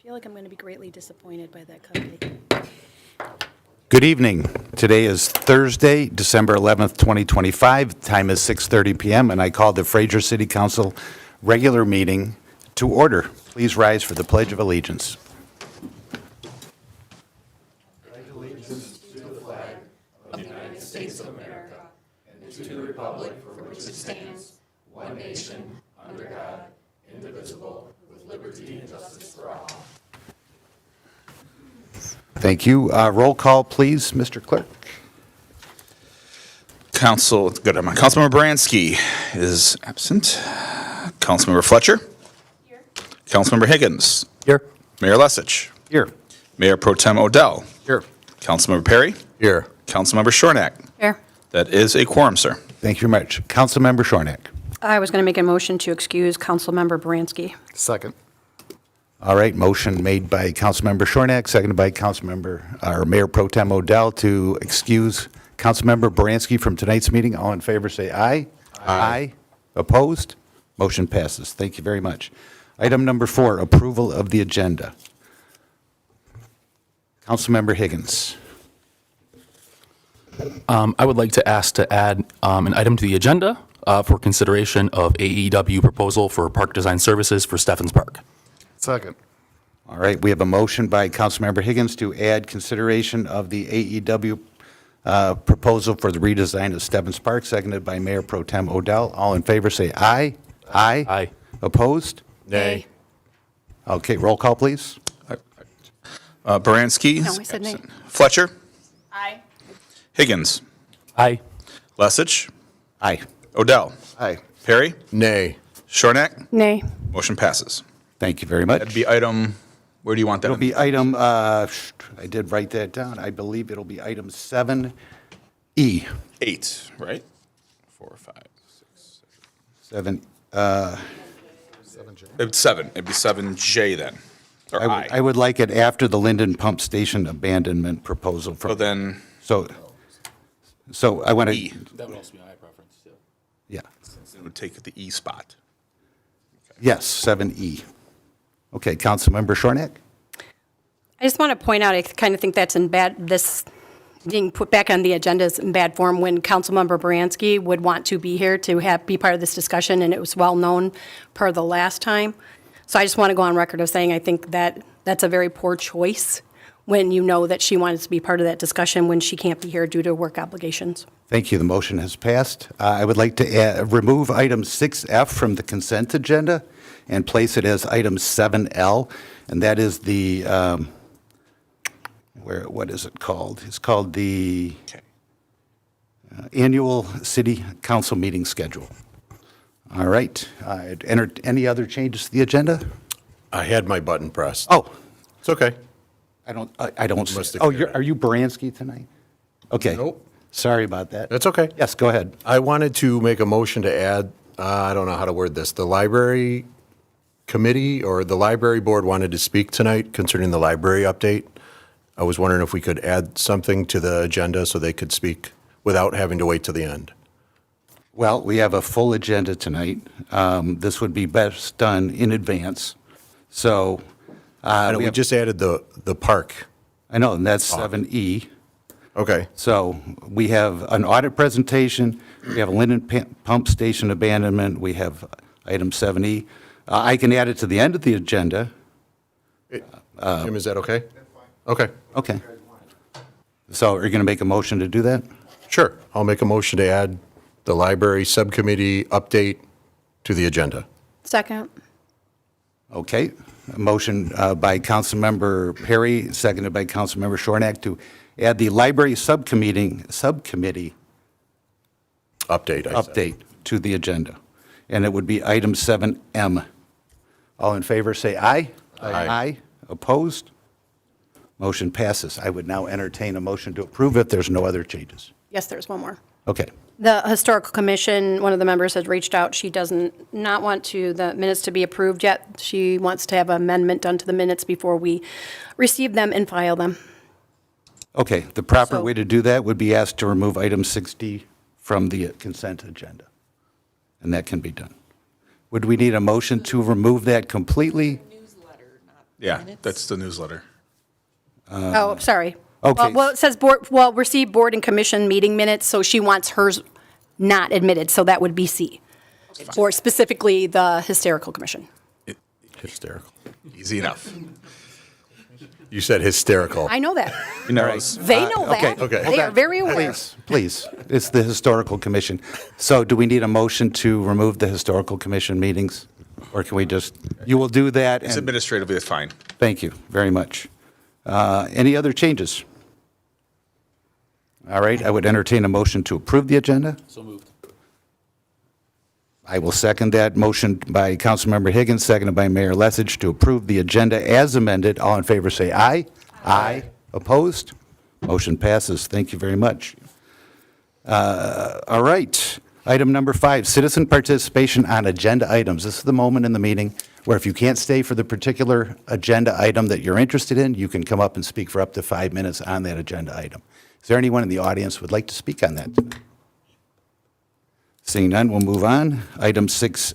feel like I'm going to be greatly disappointed by that company. Good evening. Today is Thursday, December 11th, 2025. Time is 6:30 p.m., and I call the Fraser City Council regular meeting to order. Please rise for the Pledge of Allegiance. Thank you. Roll call, please, Mr. Clerk. Councilmember Bransky is absent. Councilmember Fletcher. Here. Councilmember Higgins. Here. Mayor Lesich. Here. Mayor Pro Tem Odell. Here. Councilmember Perry. Here. Councilmember Shornack. Here. That is a quorum, sir. Thank you very much. Councilmember Shornack. I was going to make a motion to excuse Councilmember Bransky. Second. All right, motion made by Councilmember Shornack, seconded by Mayor Pro Tem Odell to excuse Councilmember Baranski from tonight's meeting. All in favor, say aye. Aye. Opposed? Motion passes. Thank you very much. Item number 4, approval of the agenda. Councilmember Higgins. I would like to ask to add an item to the agenda for consideration of AEW proposal for park design services for Steffens Park. Second. All right, we have a motion by Councilmember Higgins to add consideration of the AEW proposal for the redesign of Stebbins Park, seconded by Mayor Pro Tem Odell. All in favor, say aye. Aye. Aye. Opposed? Nay. Okay, roll call, please. Baranski. No, I said nay. Fletcher. Aye. Higgins. Aye. Lesich. Aye. Odell. Aye. Perry. Nay. Shornack. Nay. Motion passes. Thank you very much. That'd be item, where do you want that? It'll be item, I did write that down. I believe it'll be item 7E. 8, right? 4, 5, 6, 7, 7. It'd be 7J then. Or I. I would like it after the Linden Pump Station abandonment proposal. So then, So I want to. E. That would also be my preference, too. Yeah. It would take the E spot. Yes, 7E. Okay, Councilmember Shornack? I just want to point out, I kind of think that's this being put back on the agenda is in bad form when Councilmember Baranski would want to be here to be part of this discussion, and it was well-known per the last time. So I just want to go on record of saying I think that's a very poor choice when you know that she wanted to be part of that discussion when she can't be here due to work obligations. Thank you. The motion has passed. I would like to remove item 6F from the consent agenda and place it as item 7L, and that is the, what is it called? It's called the annual city council meeting schedule. All right. Any other changes to the agenda? I had my button pressed. Oh, It's okay. I don't Must see. have Oh, cleared it. are you Baranski tonight? Okay. Nope. Sorry about that. That's okay. Yes, go ahead. I wanted to make a motion to add, I don't know how to word this, the library committee or the library board wanted to speak tonight concerning the library update. I was wondering if we could add something to the agenda so they could speak without having to wait to the end. Well, we have a full agenda tonight. This would be best done in advance. So, I know we just added the park. I know, and that's 7E. Okay. So we have an audit presentation, we have a Linden Pump Station abandonment, we have item 7E. I can add it to the end of the agenda. Jim, is that okay? Okay. Okay. So are you going to make a motion to do that? Sure. I'll make a motion to add the library subcommittee update to the agenda. Second. Okay. A motion by Councilmember Perry, seconded by Councilmember Shornack to add the library subcommittee Update, I said. update to the agenda. And it would be item 7M. All in favor, say aye. Aye. Aye. Opposed? Motion passes. I would now entertain a motion to approve if there's no other changes. Yes, there's one more. Okay. The Historical Commission, one of the members has reached out. She doesn't not want the minutes to be approved yet. She wants to have an amendment done to the minutes before we receive them and file them. Okay, the proper So- way to do that would be asked to remove item 60 from the consent agenda, and that can be done. Would we need a motion to remove that completely? Yeah, that's the newsletter. Oh, sorry. Okay. Well, it says board, well, receive board and commission meeting minutes, so she wants hers not admitted, so that would be C. Or specifically the hysterical commission. Hysterical. Easy enough. You said hysterical. I know that. He knows. They know that. okay. They are very aware. Please, it's the Historical Commission. So do we need a motion to remove the Historical Commission meetings? Or can we just, you will do that? It's and administratively fine. Thank you very much. Any other changes? All right, I would entertain a motion to approve the agenda. So moved. I will second that. Motion by Councilmember Higgins, seconded by Mayor Lessig to approve the agenda as amended. All in favor say aye. Aye. Opposed? Motion passes. Thank you very much. All right. Item number 5, citizen participation on agenda items. This is the moment in the meeting where if you can't stay for the particular agenda item that you're interested in, you can come up and speak for up to 5 minutes on that agenda item. Is there anyone in the audience who would like to speak on that? Seeing none, we'll move on. Item 6,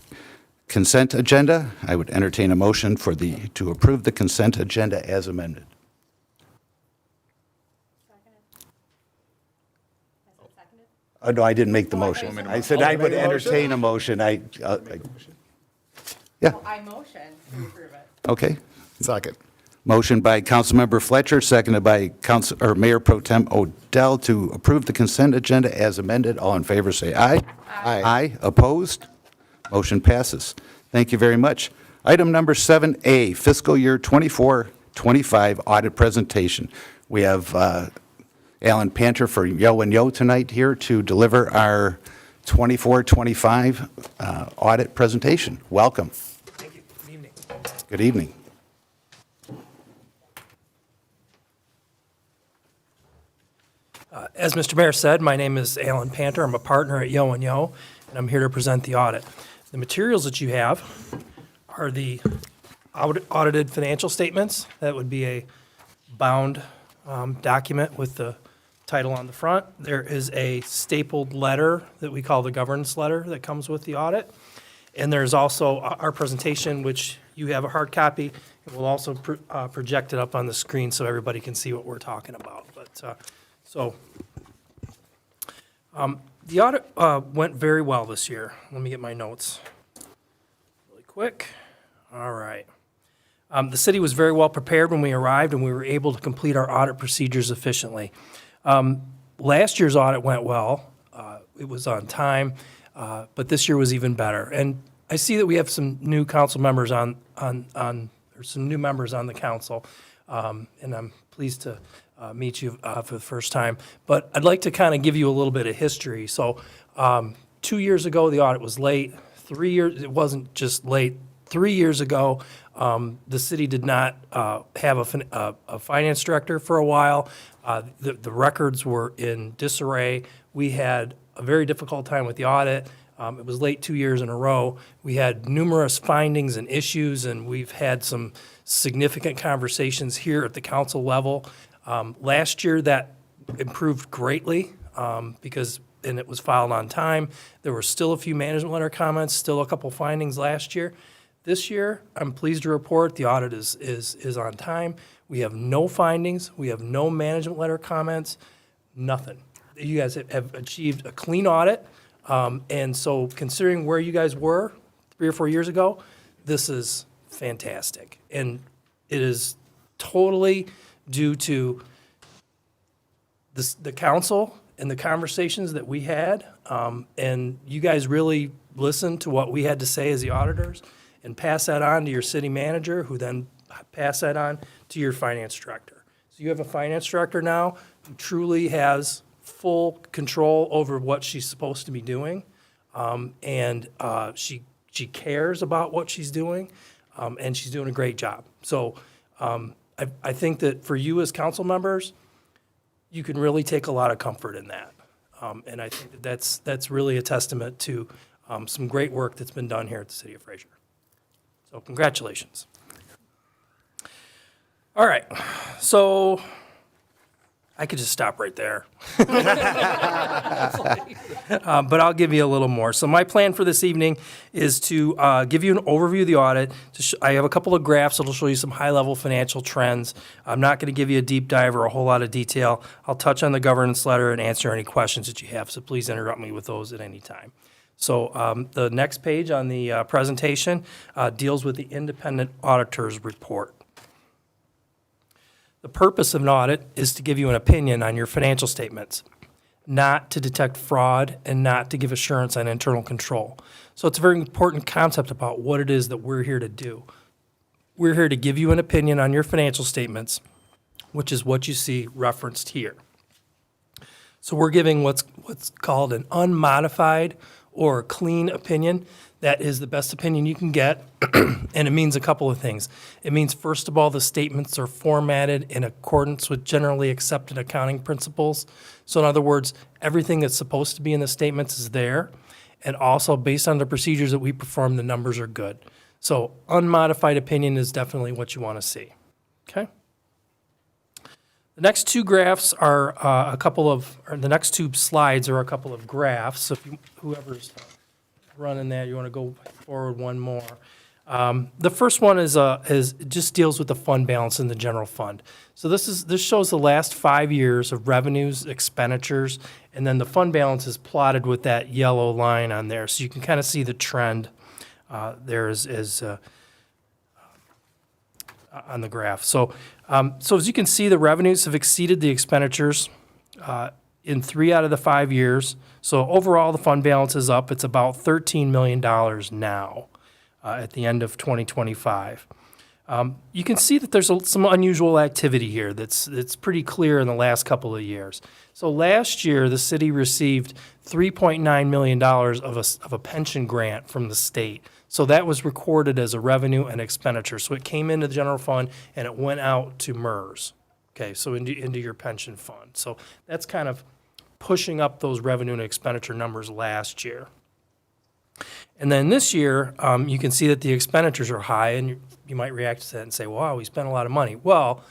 consent agenda. I would entertain a motion to approve the consent agenda as amended. Oh, no, I didn't make the motion. I said I would entertain a motion. Yeah, I motion to approve it. okay. Second. Motion by Councilmember Fletcher, seconded by Mayor Pro Tem Odell to approve the consent agenda as amended. All in favor say aye. Aye. Aye. Opposed? Motion passes. Thank you very much. Item number 7A, fiscal year 24-25 audit presentation. We have Alan Panter for Yo and Yo tonight here to deliver our 24-25 audit presentation. Welcome. Thank you. Good evening. Good evening. As Mr. Mayor said, my name is Alan Panter. I'm a partner at Yo and Yo, and I'm here to present the audit. The materials that you have are the audited financial statements. That would be a bound document with the title on the front. There is a stapled letter that we call the governance letter that comes with the audit. And there's also our presentation, which you have a hard copy. And we'll also project it up on the screen so everybody can see what we're talking about. The audit went very well this year. Let me get my notes really quick. All right. The city was very well prepared when we arrived, and we were able to complete our audit procedures efficiently. Last year's audit went well. It was on time, but this year was even better. And I see that we have some new council members or some new members on the council, and I'm pleased to meet you for the first time. But I'd like to kind of give you a little bit of history. So 2 years ago, the audit was late. 3 years, it wasn't just late. 3 years ago, the city did not have a finance director for a while. The records were in disarray. We had a very difficult time with the audit. It was late 2 years in a row. We had numerous findings and issues, and we've had some significant conversations here at the council level. Last year, that improved greatly because it was filed on time. There were still a few management letter comments, still a couple findings last year. This year, I'm pleased to report the audit is on time. We have no findings. We have no management letter comments, nothing. You guys have achieved a clean audit. And so considering where you guys were 3 or 4 years ago, this is fantastic. And it is totally due to the council and the conversations that we had. And you guys really listened to what we had to say as the auditors and pass that on to your city manager, who then pass that on to your finance director. So you have a finance director now who truly has full control over what she's supposed to be doing. And she cares about what she's doing, and she's doing a great job. So I think that for you as council members, you can really take a lot of comfort in that. And I think that's really a testament to some great work that's been done here at the City of Fraser. So congratulations. All right, so I could just stop right there. But I'll give you a little more. So my plan for this evening is to give you an overview of the audit. I have a couple of graphs that'll show you some high-level financial trends. I'm not going to give you a deep dive or a whole lot of detail. I'll touch on the governance letter and answer any questions that you have, so please interrupt me with those at any time. So the next page on the presentation deals with the independent auditor's report. The purpose of an audit is to give you an opinion on your financial statements, not to detect fraud and not to give assurance on internal control. So it's a very important concept about what it is that we're here to do. We're here to give you an opinion on your financial statements, which is what you see referenced here. So we're giving what's called an unmodified or a clean opinion. That is the best opinion you can get, and it means a couple of things. It means, first of all, the statements are formatted in accordance with generally accepted accounting principles. So in other words, everything that's supposed to be in the statements is there, and also based on the procedures that we perform, the numbers are good. So unmodified opinion is definitely what you want to see, okay? The next two graphs are the next two slides are a couple of graphs. So if whoever's running that, you want to go forward one more. The first one is just deals with the fund balance in the general fund. So this shows the last 5 years of revenues, expenditures, and then the fund balance is plotted with that yellow line on there. So you can kind of see the trend there is on the graph. So as you can see, the revenues have exceeded the expenditures in 3 out of the 5 years. So overall, the fund balance is up. It's about $13 million now at the end of 2025. You can see that there's some unusual activity here that's pretty clear in the last couple of years. So last year, the city received $3.9 million of a pension grant from the state. So that was recorded as a revenue and expenditure. So it came into the general fund and it went out to MERS, okay, so into your pension fund. So that's kind of pushing up those revenue and expenditure numbers last year. And then this year, you can see that the expenditures are high, and you might react to that and say, wow, we spent a lot of money. Well,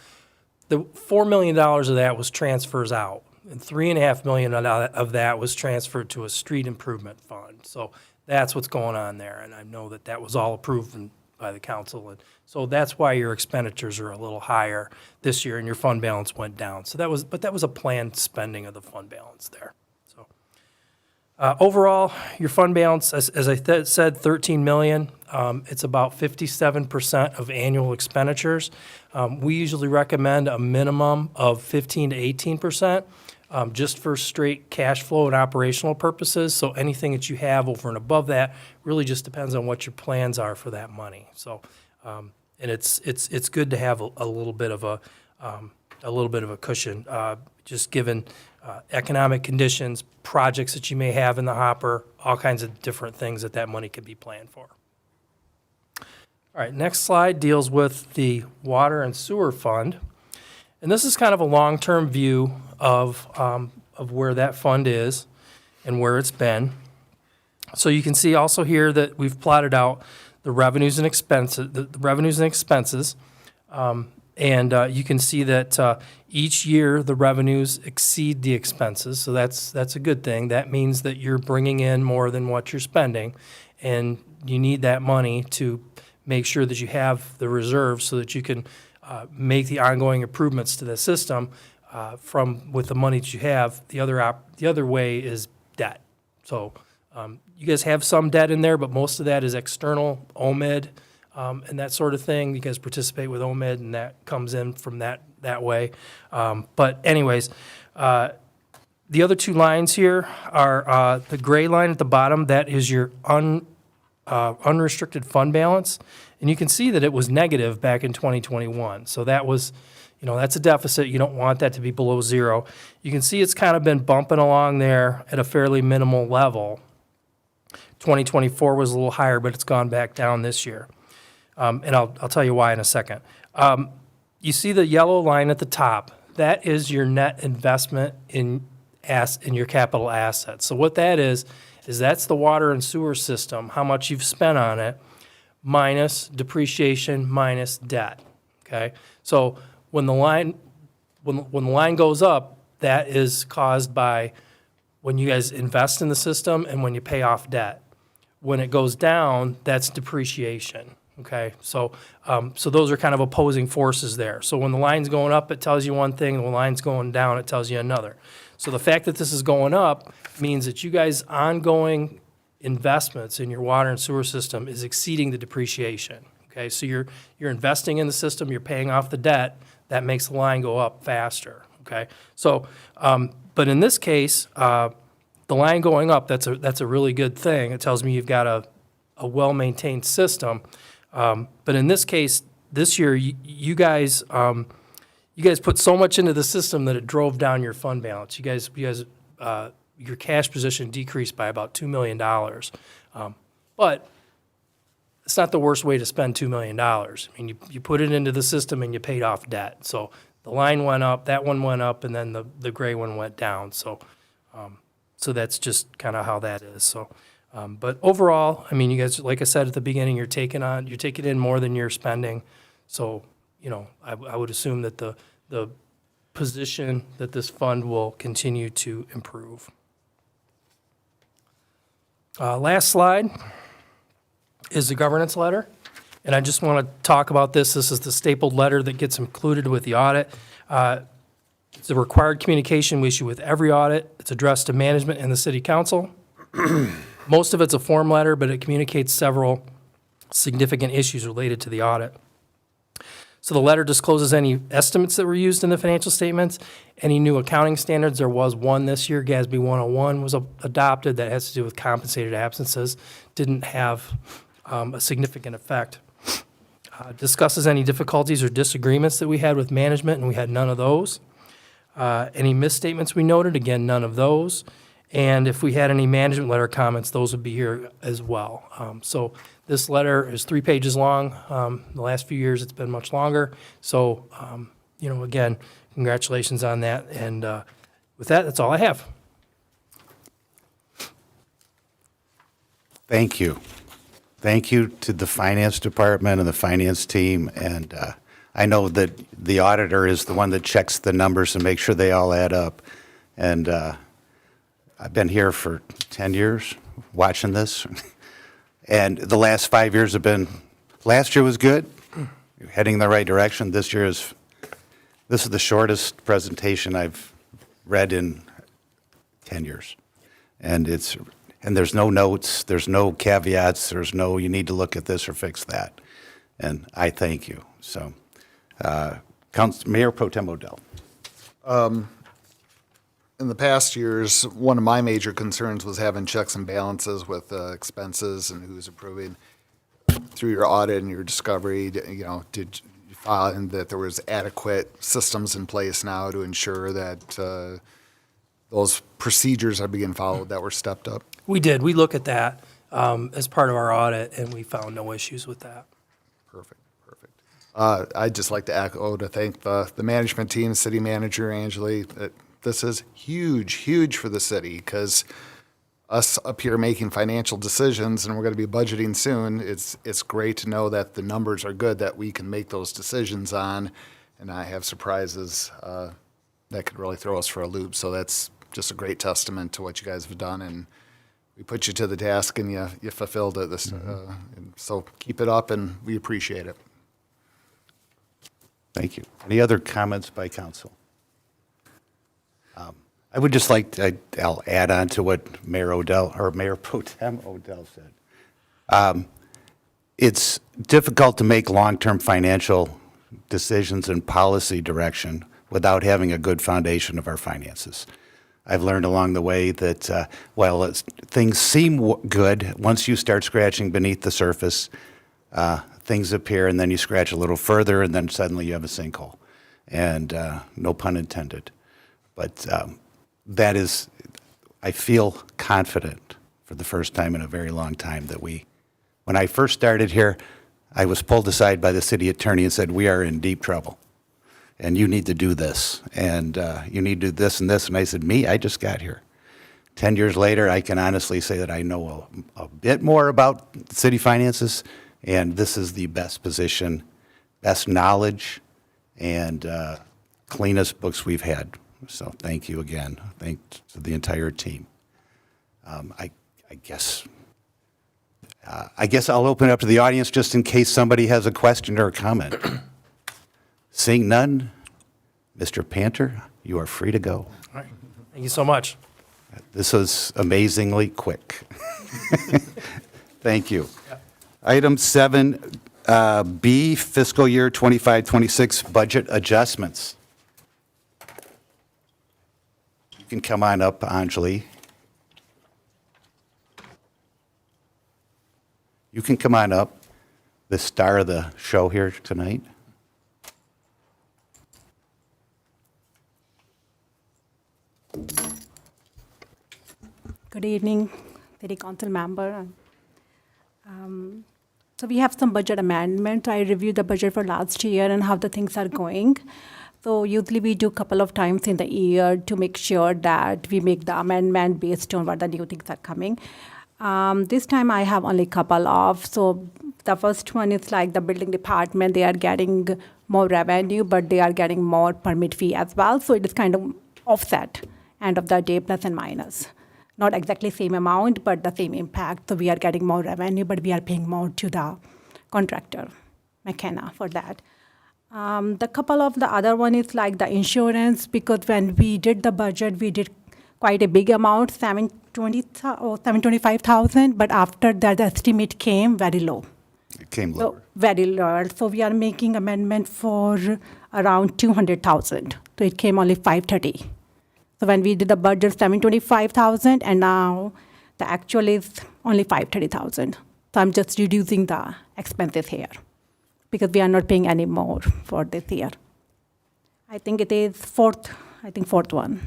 the $4 million of that was transfers out, and $3.5 million of that was transferred to a street improvement fund. So that's what's going on there, and I know that that was all approved by the council, and so that's why your expenditures are a little higher this year, and your fund balance went down. So that was a planned spending of the fund balance there. So overall, your fund balance, as I said, $13 million. It's about 57% of annual expenditures. We usually recommend a minimum of 15 to 18%. Just for straight cash flow and operational purposes. So anything that you have over and above that really just depends on what your plans are for that money. So, and it's good to have a little bit of a cushion, just given economic conditions, projects that you may have in the hopper, all kinds of different things that money could be planned for. All right, next slide deals with the water and sewer fund. And this is kind of a long-term view of where that fund is and where it's been. So you can see also here that we've plotted out the revenues and expenses, and you can see that each year the revenues exceed the expenses. So that's a good thing. That means that you're bringing in more than what you're spending, and you need that money to make sure that you have the reserves so that you can make the ongoing improvements to the system with the money that you have. The other way is debt. So you guys have some debt in there, but most of that is external, OMID, and that sort of thing. You guys participate with OMID, and that comes in from that way. But anyways, the other two lines here are the gray line at the bottom. That is your unrestricted fund balance. And you can see that it was negative back in 2021. So that was, that's a deficit. You don't want that to be below zero. You can see it's kind of been bumping along there at a fairly minimal level. 2024 was a little higher, but it's gone back down this year. And I'll tell you why in a second. You see the yellow line at the top. That is your net investment in your capital assets. So what that is that's the water and sewer system, how much you've spent on it, minus depreciation, minus debt, okay? So when the line goes up, that is caused by when you guys invest in the system and when you pay off debt. When it goes down, that's depreciation, okay? So those are kind of opposing forces there. So when the line's going up, it tells you one thing, and when the line's going down, it tells you another. So the fact that this is going up means that you guys' ongoing investments in your water and sewer system is exceeding the depreciation, okay? So you're investing in the system, you're paying off the debt, that makes the line go up faster, okay? So, but in this case, the line going up, that's a really good thing. It tells me you've got a well-maintained system. But in this case, this year, you guys put so much into the system that it drove down your fund balance. You guys, your cash position decreased by about $2 million. But it's not the worst way to spend $2 million. I mean, you put it into the system and you paid off debt. So the line went up, that one went up, and then the gray one went down. So that's just kind of how that is. So, but overall, I mean, you guys, like I said at the beginning, you're taking in more than you're spending. So, you know, I would assume that the position that this fund will continue to improve. Last slide is the governance letter. And I just want to talk about this. This is the stapled letter that gets included with the audit. It's a required communication we issue with every audit. It's addressed to management and the city council. Most of it's a form letter, but it communicates several significant issues related to the audit. So the letter discloses any estimates that were used in the financial statements, any new accounting standards. There was one this year, GASB 101 was adopted, that has to do with compensated absences. Didn't have a significant effect. Discusses any difficulties or disagreements that we had with management, and we had none of those. Any misstatements we noted, again, none of those. And if we had any management letter comments, those would be here as well. So this letter is 3 pages long. The last few years, it's been much longer. So, you know, again, congratulations on that. And with that, that's all I have. Thank you. Thank you to the finance department and the finance team. And I know that the auditor is the one that checks the numbers and makes sure they all add up. And I've been here for 10 years watching this. And the last 5 years have been, last year was good. You're heading in the right direction. This is the shortest presentation I've read in 10 years. And there's no notes, there's no caveats, there's no, you need to look at this or fix that. And I thank you. So, Mayor Pro Tem Odell. In the past years, one of my major concerns was having checks and balances with expenses and who's approving. Through your audit and your discovery, you know, did you find that there was adequate systems in place now to ensure that those procedures are being followed that were stepped up? We did. We look at that as part of our audit, and we found no issues with that. Perfect. I'd just like to thank the management team, city manager, Angeli. This is huge for the city, because us up here making financial decisions, and we're going to be budgeting soon, it's great to know that the numbers are good, that we can make those decisions on, and not have surprises that could really throw us for a loop. So that's just a great testament to what you guys have done, and we put you to the task, and you fulfilled it. And so keep it up, and we appreciate it. Thank you. Any other comments by council? I would just like to, I'll add on to what Mayor Odell, or Mayor Pro Tem Odell said. It's difficult to make long-term financial decisions and policy direction without having a good foundation of our finances. I've learned along the way that while things seem good, once you start scratching beneath the surface, things appear, and then you scratch a little further, and then suddenly you have a sinkhole. And no pun intended. But that is, I feel confident for the first time in a very long time that when I first started here, I was pulled aside by the city attorney and said, we are in deep trouble, and you need to do this, and you need to do this and this. And I said, me? I just got here. 10 years later, I can honestly say that I know a bit more about city finances, and this is the best position, best knowledge, and cleanest books we've had. So thank you again. Thanks to the entire team. I guess I'll open it up to the audience just in case somebody has a question or a comment. Seeing none, Mr. Panter, you are free to go. All right. Thank you so much. This was amazingly quick. Thank you. Item 7B, fiscal year 25-26 budget adjustments. You can come on up, Anjali. You can come on up, the star of the show here tonight. Good evening, City Council member. So we have some budget amendment. I reviewed the budget for last year and how the things are going. So usually we do a couple of times in the year to make sure that we make the amendment based on what the new things are coming. This time I have only a couple of. So the first one is like the building department. They are getting more revenue, but they are getting more permit fee as well. So it is kind of offset, end of the day, plus and minus. Not exactly same amount, but the same impact. So we are getting more revenue, but we are paying more to the contractor, McKenna, for that. The couple of the other one is like the insurance, because when we did the budget, we did quite a big amount, 725,000, but after that, the estimate came very low. It came So lower. very low. So we are making amendment for around 200,000. So it came only 530. So when we did the budget, 725,000, and now the actual is only 530,000. So I'm just reducing the expenses here because we are not paying any more for this year. I think it is fourth one.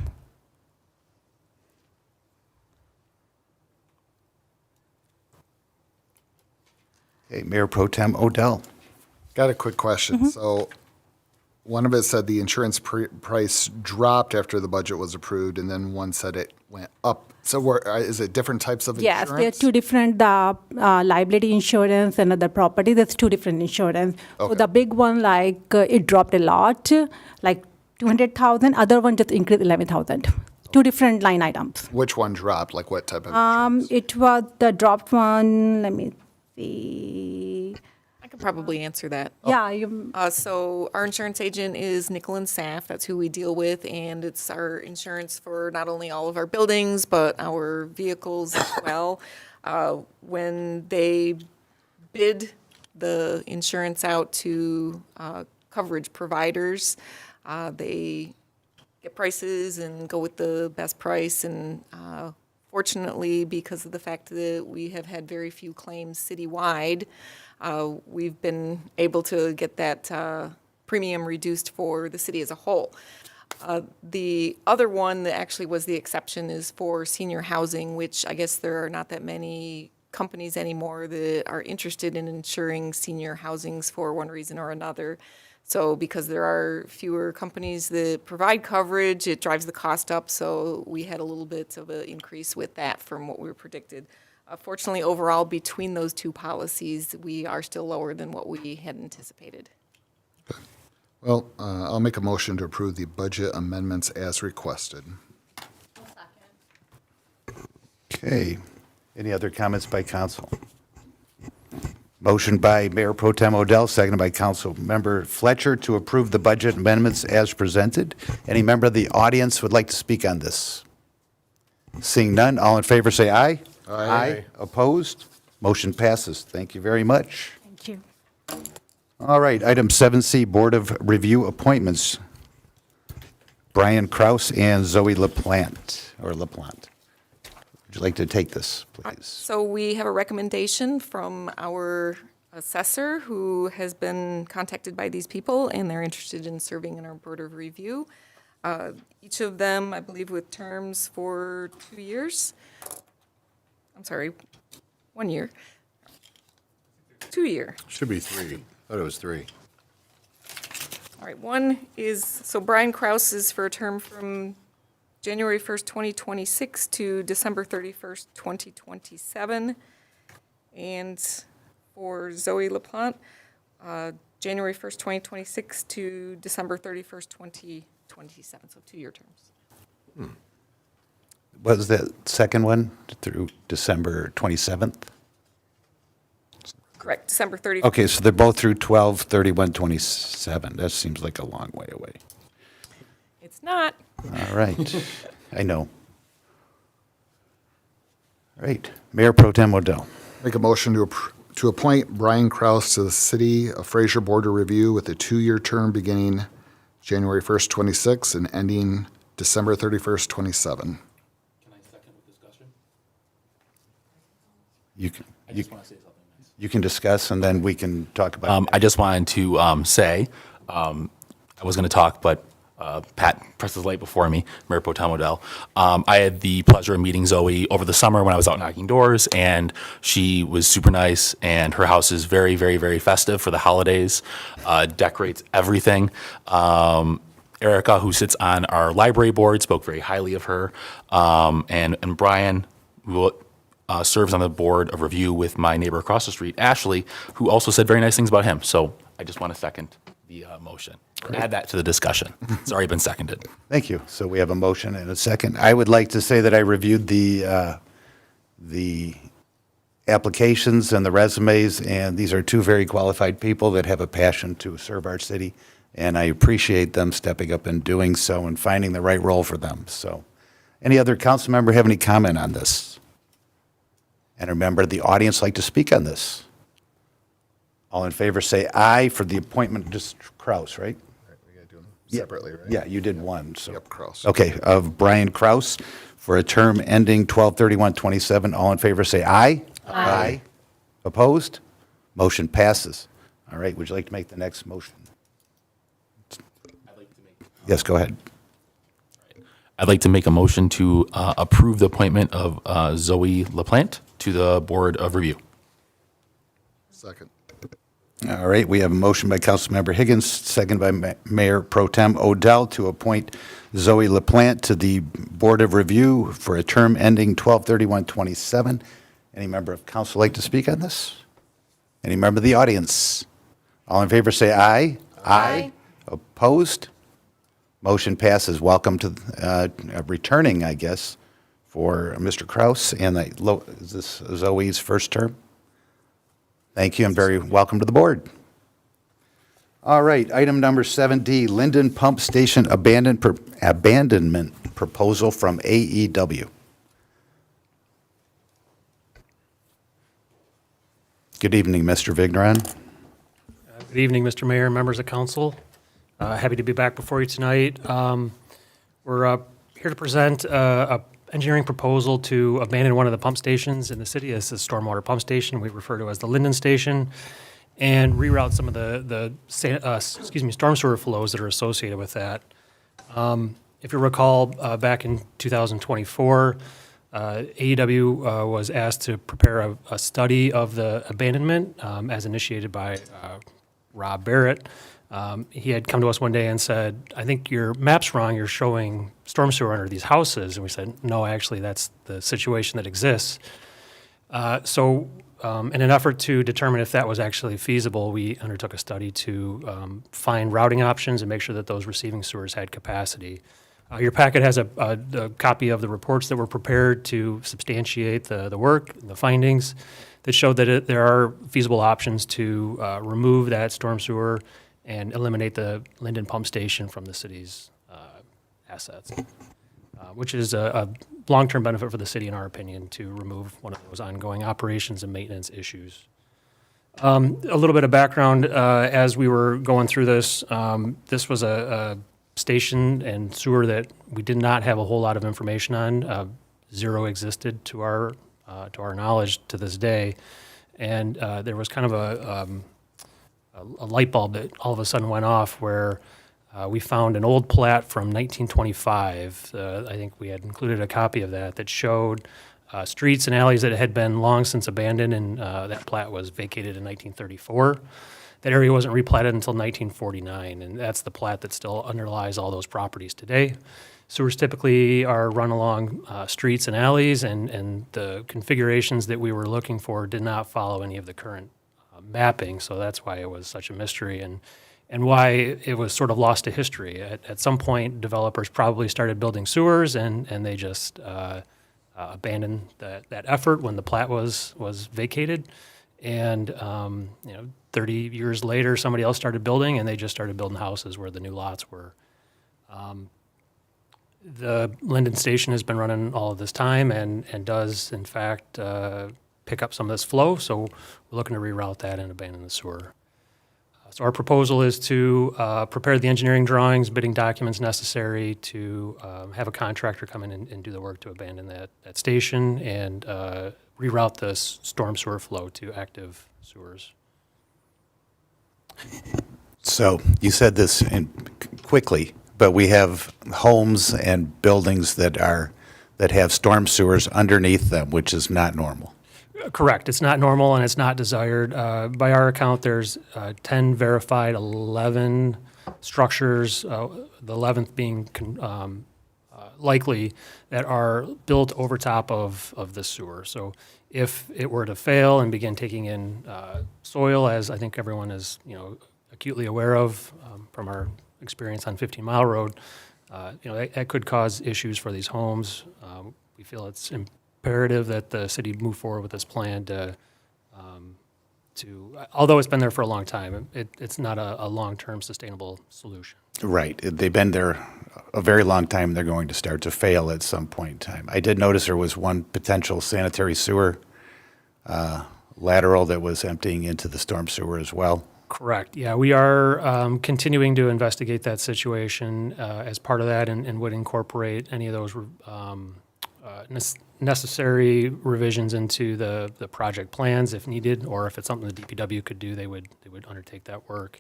Okay, Mayor Pro Tem Odell. Got a quick question. So one of it said the insurance price dropped after the budget was approved, and then one said it went up. So is it different types of insurance? Yes, there are two different liability insurance and other property. There's two different insurance. So Okay. the big one, it dropped a lot, like 200,000. Other one just increased 11,000. Two different line items. Which one dropped? Like what type of insurance? It was the dropped one. Let me see. I could probably answer that. Yeah, you, So our insurance agent is Nickel and Saff. That's who we deal with, and it's our insurance for not only all of our buildings, but our vehicles as well. When they bid the insurance out to coverage providers, they get prices and go with the best price. And fortunately, because of the fact that we have had very few claims citywide, we've been able to get that premium reduced for the city as a whole. The other one that actually was the exception is for senior housing, which I guess there are not that many companies anymore that are interested in insuring senior housings for one reason or another. So because there are fewer companies that provide coverage, it drives the cost up. So we had a little bit of an increase with that from what we were predicted. Fortunately, overall, between those two policies, we are still lower than what we had anticipated. Well, I'll make a motion to approve the budget amendments as requested. Okay. Any other comments by council? Motion by Mayor Pro Tem Odell, seconded by Council Member Fletcher to approve the budget amendments as presented. Any member of the audience would like to speak on this? Seeing none, all in favor say aye. Aye. Opposed? Motion passes. Thank you very much. thank you. All right, item 7C, Board of Review Appointments. Brian Kraus and Zoe LaPlante, or LaPlante. Would you like to take this, please? So we have a recommendation from our assessor who has been contacted by these people, and they're interested in serving in our Board of Review. Each of them, I believe, with terms for 2 years. I'm sorry, 1 year. 2 year. Should be 3. Thought it was 3. All right, one is, so Brian Kraus is for a term from January 1st, 2026 to December 31st, 2027. And for Zoe LaPlante, January 1st, 2026 to December 31st, 2027. 27, so 2-year terms. Was the second one through December 27th? Correct, December 31st. Okay, so they're both through 12/31/27. That seems like a long way away. It's not. All right, I know. All right, Mayor Pro Tem Odell. Make a motion to appoint Brian Kraus to the City of Fraser Board of Review with a 2-year term beginning January 1st, 26 and ending December 31st, 27. Can I second with discussion? You can, I just want to say something nice. you can discuss, and then we can talk about it. I just wanted to say, I was going to talk, but Pat presses late before me, Mayor Pro Tem Odell. I had the pleasure of meeting Zoe over the summer when I was out knocking doors, and she was super nice, and her house is very, very, very festive for the holidays, decorates everything. Erica, who sits on our library board, spoke very highly of her. And Brian, who serves on the board of review with my neighbor across the street, Ashley, who also said very nice things about him. So I just want to second the motion. Add that to the discussion. It's already been seconded. Thank you. So we have a motion and a second. I would like to say that I reviewed the applications and the resumes, and these are two very qualified people that have a passion to serve our city, and I appreciate them stepping up and doing so and finding the right role for them. So, any other council member have any comment on this? And remember, the audience like to speak on this. All in favor say aye for the appointment, just Kraus, right? We gotta do them separately, right? Yeah, you did one, so. Yep, Kraus. Okay, of Brian Kraus for a term ending 12/31/27. All in favor say aye. Aye. Opposed? Motion passes. All right, would you like to make the next motion? Yes, go ahead. I'd like to make a motion to approve the appointment of Zoe LaPlante to the Board of Review. Second. All right, we have a motion by Councilmember Higgins, second by Mayor Pro Tem Odell to appoint Zoe LaPlante to the Board of Review for a term ending 12/31/27. Any member of council like to speak on this? Any member of the audience? All in favor say aye. Aye. Opposed? Motion passes. Welcome to, returning, I guess, for Mr. Kraus, and is this Zoe's first term? Thank you, and very welcome to the board. All right, item number 7D, Linden Pump Station abandonment proposal from AEW. Good evening, Mr. Vigneron. Good evening, Mr. Mayor, members of council. Happy to be back before you tonight. We're here to present a engineering proposal to abandon one of the pump stations in the city. This is a stormwater pump station we refer to as the Linden Station, and reroute some of the storm sewer flows that are associated with that. If you recall, back in 2024, AEW was asked to prepare a study of the abandonment as initiated by Rob Barrett. He had come to us one day and said, I think your map's wrong, you're showing storm sewer under these houses. And we said, no, actually, that's the situation that exists. In an effort to determine if that was actually feasible, we undertook a study to find routing options and make sure that those receiving sewers had capacity. Your packet has a copy of the reports that were prepared to substantiate the work, the findings, that showed that there are feasible options to remove that storm sewer and eliminate the Linden Pump Station from the city's assets, which is a long-term benefit for the city, in our opinion, to remove one of those ongoing operations and maintenance issues. A little bit of background, as we were going through this, this was a station and sewer that we did not have a whole lot of information on. Zero existed to our knowledge to this day. And there was kind of a light bulb that all of a sudden went off where we found an old plat from 1925. I think we had included a copy of that showed streets and alleys that had been long since abandoned, and that plat was vacated in 1934. That area wasn't replatted until 1949, and that's the plat that still underlies all those properties today. Sewers typically are run along streets and alleys, and the configurations that we were looking for did not follow any of the current mapping, so that's why it was such a mystery. And and why it was sort of lost to history. At some point, developers probably started building sewers, and they just abandoned that effort when the plat was vacated. And 30 years later, somebody else started building, and they just started building houses where the new lots were. The Linden Station has been running all of this time and does, in fact, pick up some of this flow, so we're looking to reroute that and abandon the sewer. So our proposal is to prepare the engineering drawings, bidding documents necessary to have a contractor come in and do the work to abandon that station and reroute the storm sewer flow to active sewers. So you said this quickly, but we have homes and buildings that have storm sewers underneath them, which is not normal. Correct. It's not normal and it's not desired. By our account, there's 10 verified, 11 structures, the 11th being likely, that are built over top of the sewer. So if it were to fail and begin taking in soil, as I think everyone is acutely aware of from our experience on 15 Mile Road, that could cause issues for these homes. We feel it's imperative that the city move forward with this plan to although it's been there for a long time, it's not a long-term sustainable solution. Right. They've been there a very long time. They're going to start to fail at some point in time. I did notice there was one potential sanitary sewer lateral that was emptying into the storm sewer as well. Correct. Yeah, we are continuing to investigate that situation as part of that and would incorporate any of those necessary revisions into the project plans if needed, or if it's something the DPW could do, they would undertake that work.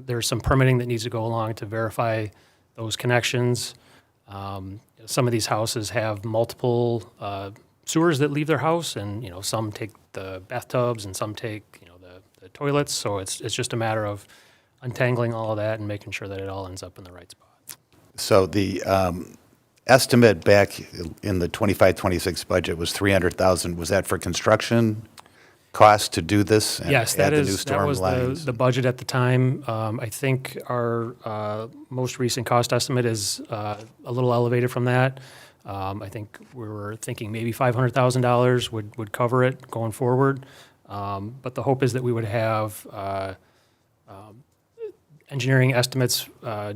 There's some permitting that needs to go along to verify those connections. Some of these houses have multiple sewers that leave their house, and some take the bathtubs and some take the toilets. So it's just a matter of untangling all of that and making sure that it all ends up in the right spot. So the estimate back in the 25-26 budget was $300,000. Was that for construction costs to do this? And Yes, add that the new is that storm was lines? the budget at the time. I think our most recent cost estimate is a little elevated from that. I think we were thinking maybe $500,000 would cover it going forward. But the hope is that we would have engineering estimates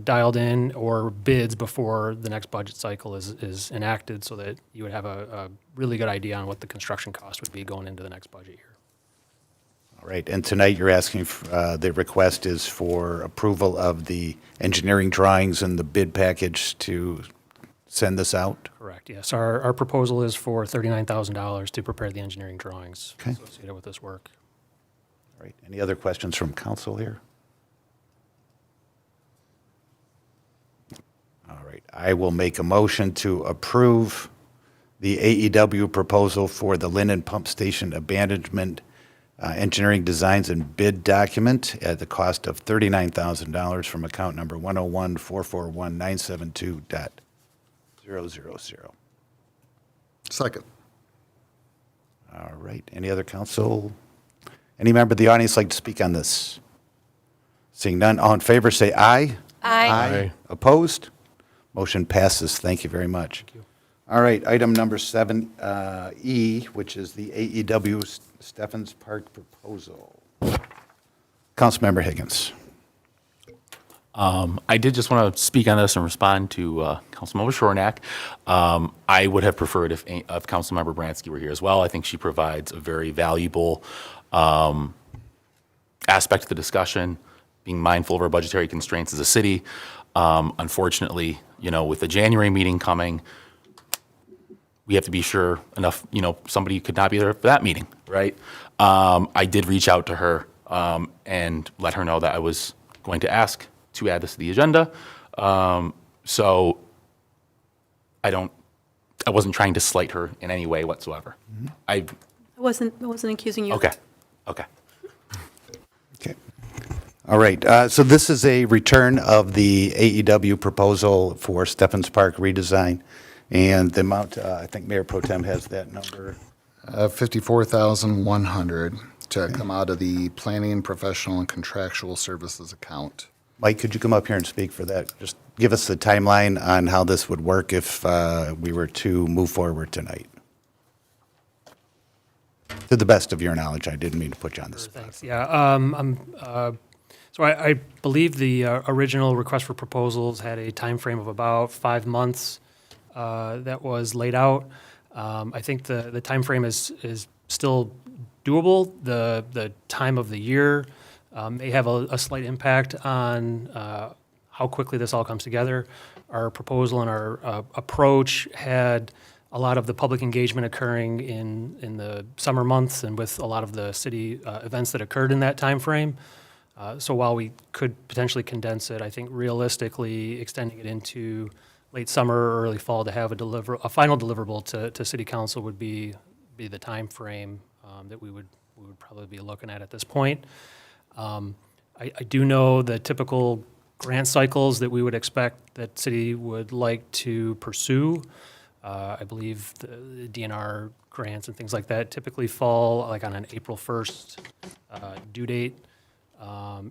dialed in or bids before the next budget cycle is enacted, so that you would have a really good idea on what the construction cost would be going into the next budget year. All right. And tonight you're asking, the request is for approval of the engineering drawings and the bid package to send this out? Correct, yes. Our proposal is for $39,000 to prepare the engineering drawings Okay. associated with this work. All right. Any other questions from council here? All right. I will make a motion to approve the AEW proposal for the Linden Pump Station abandonment engineering designs and bid document at the cost of $39,000 from account number 101-441-972.000. Second. All right. Any other council? Any member of the audience like to speak on this? Seeing none, all in favor, say aye. Aye. Opposed? Motion passes. Thank you very much. Thank you. All right, item number 7E, which is the AEW Stephens Park proposal. Councilmember Higgins. I did just want to speak on this and respond to Councilmember Shornack. I would have preferred if Councilmember Bransky were here as well. I think she provides a very valuable aspect of the discussion, being mindful of our budgetary constraints as a city. Unfortunately, with the January meeting coming, we have to be sure enough, somebody could not be there for that meeting, right? I did reach out to her and let her know that I was going to ask to add this to the agenda. So I wasn't trying to slight her in any way whatsoever. I wasn't accusing you. Okay. Okay. All right, so this is a return of the AEW proposal for Stephens Park redesign, and the amount, I think Mayor Pro Tem has that number. 54,100. to come out of the planning, professional, and contractual services account. Mike, could you come up here and speak for that? Just give us the timeline on how this would work if we were to move forward tonight. To the best of your knowledge, I didn't mean to put you on the spot. Thanks. Yeah. So I believe the original request for proposals had a time frame of about 5 months that was laid out. I think the time frame is still doable. The time of the year may have a slight impact on how quickly this all comes together. Our proposal and our approach had a lot of the public engagement occurring in the summer months and with a lot of the city events that occurred in that time frame. So while we could potentially condense it, I think realistically extending it into late summer or early fall to have a final deliverable to city council would be the time frame that we would probably be looking at this point. I do know the typical grant cycles that we would expect that city would like to pursue. I believe the DNR grants and things like that typically fall like on an April 1st due date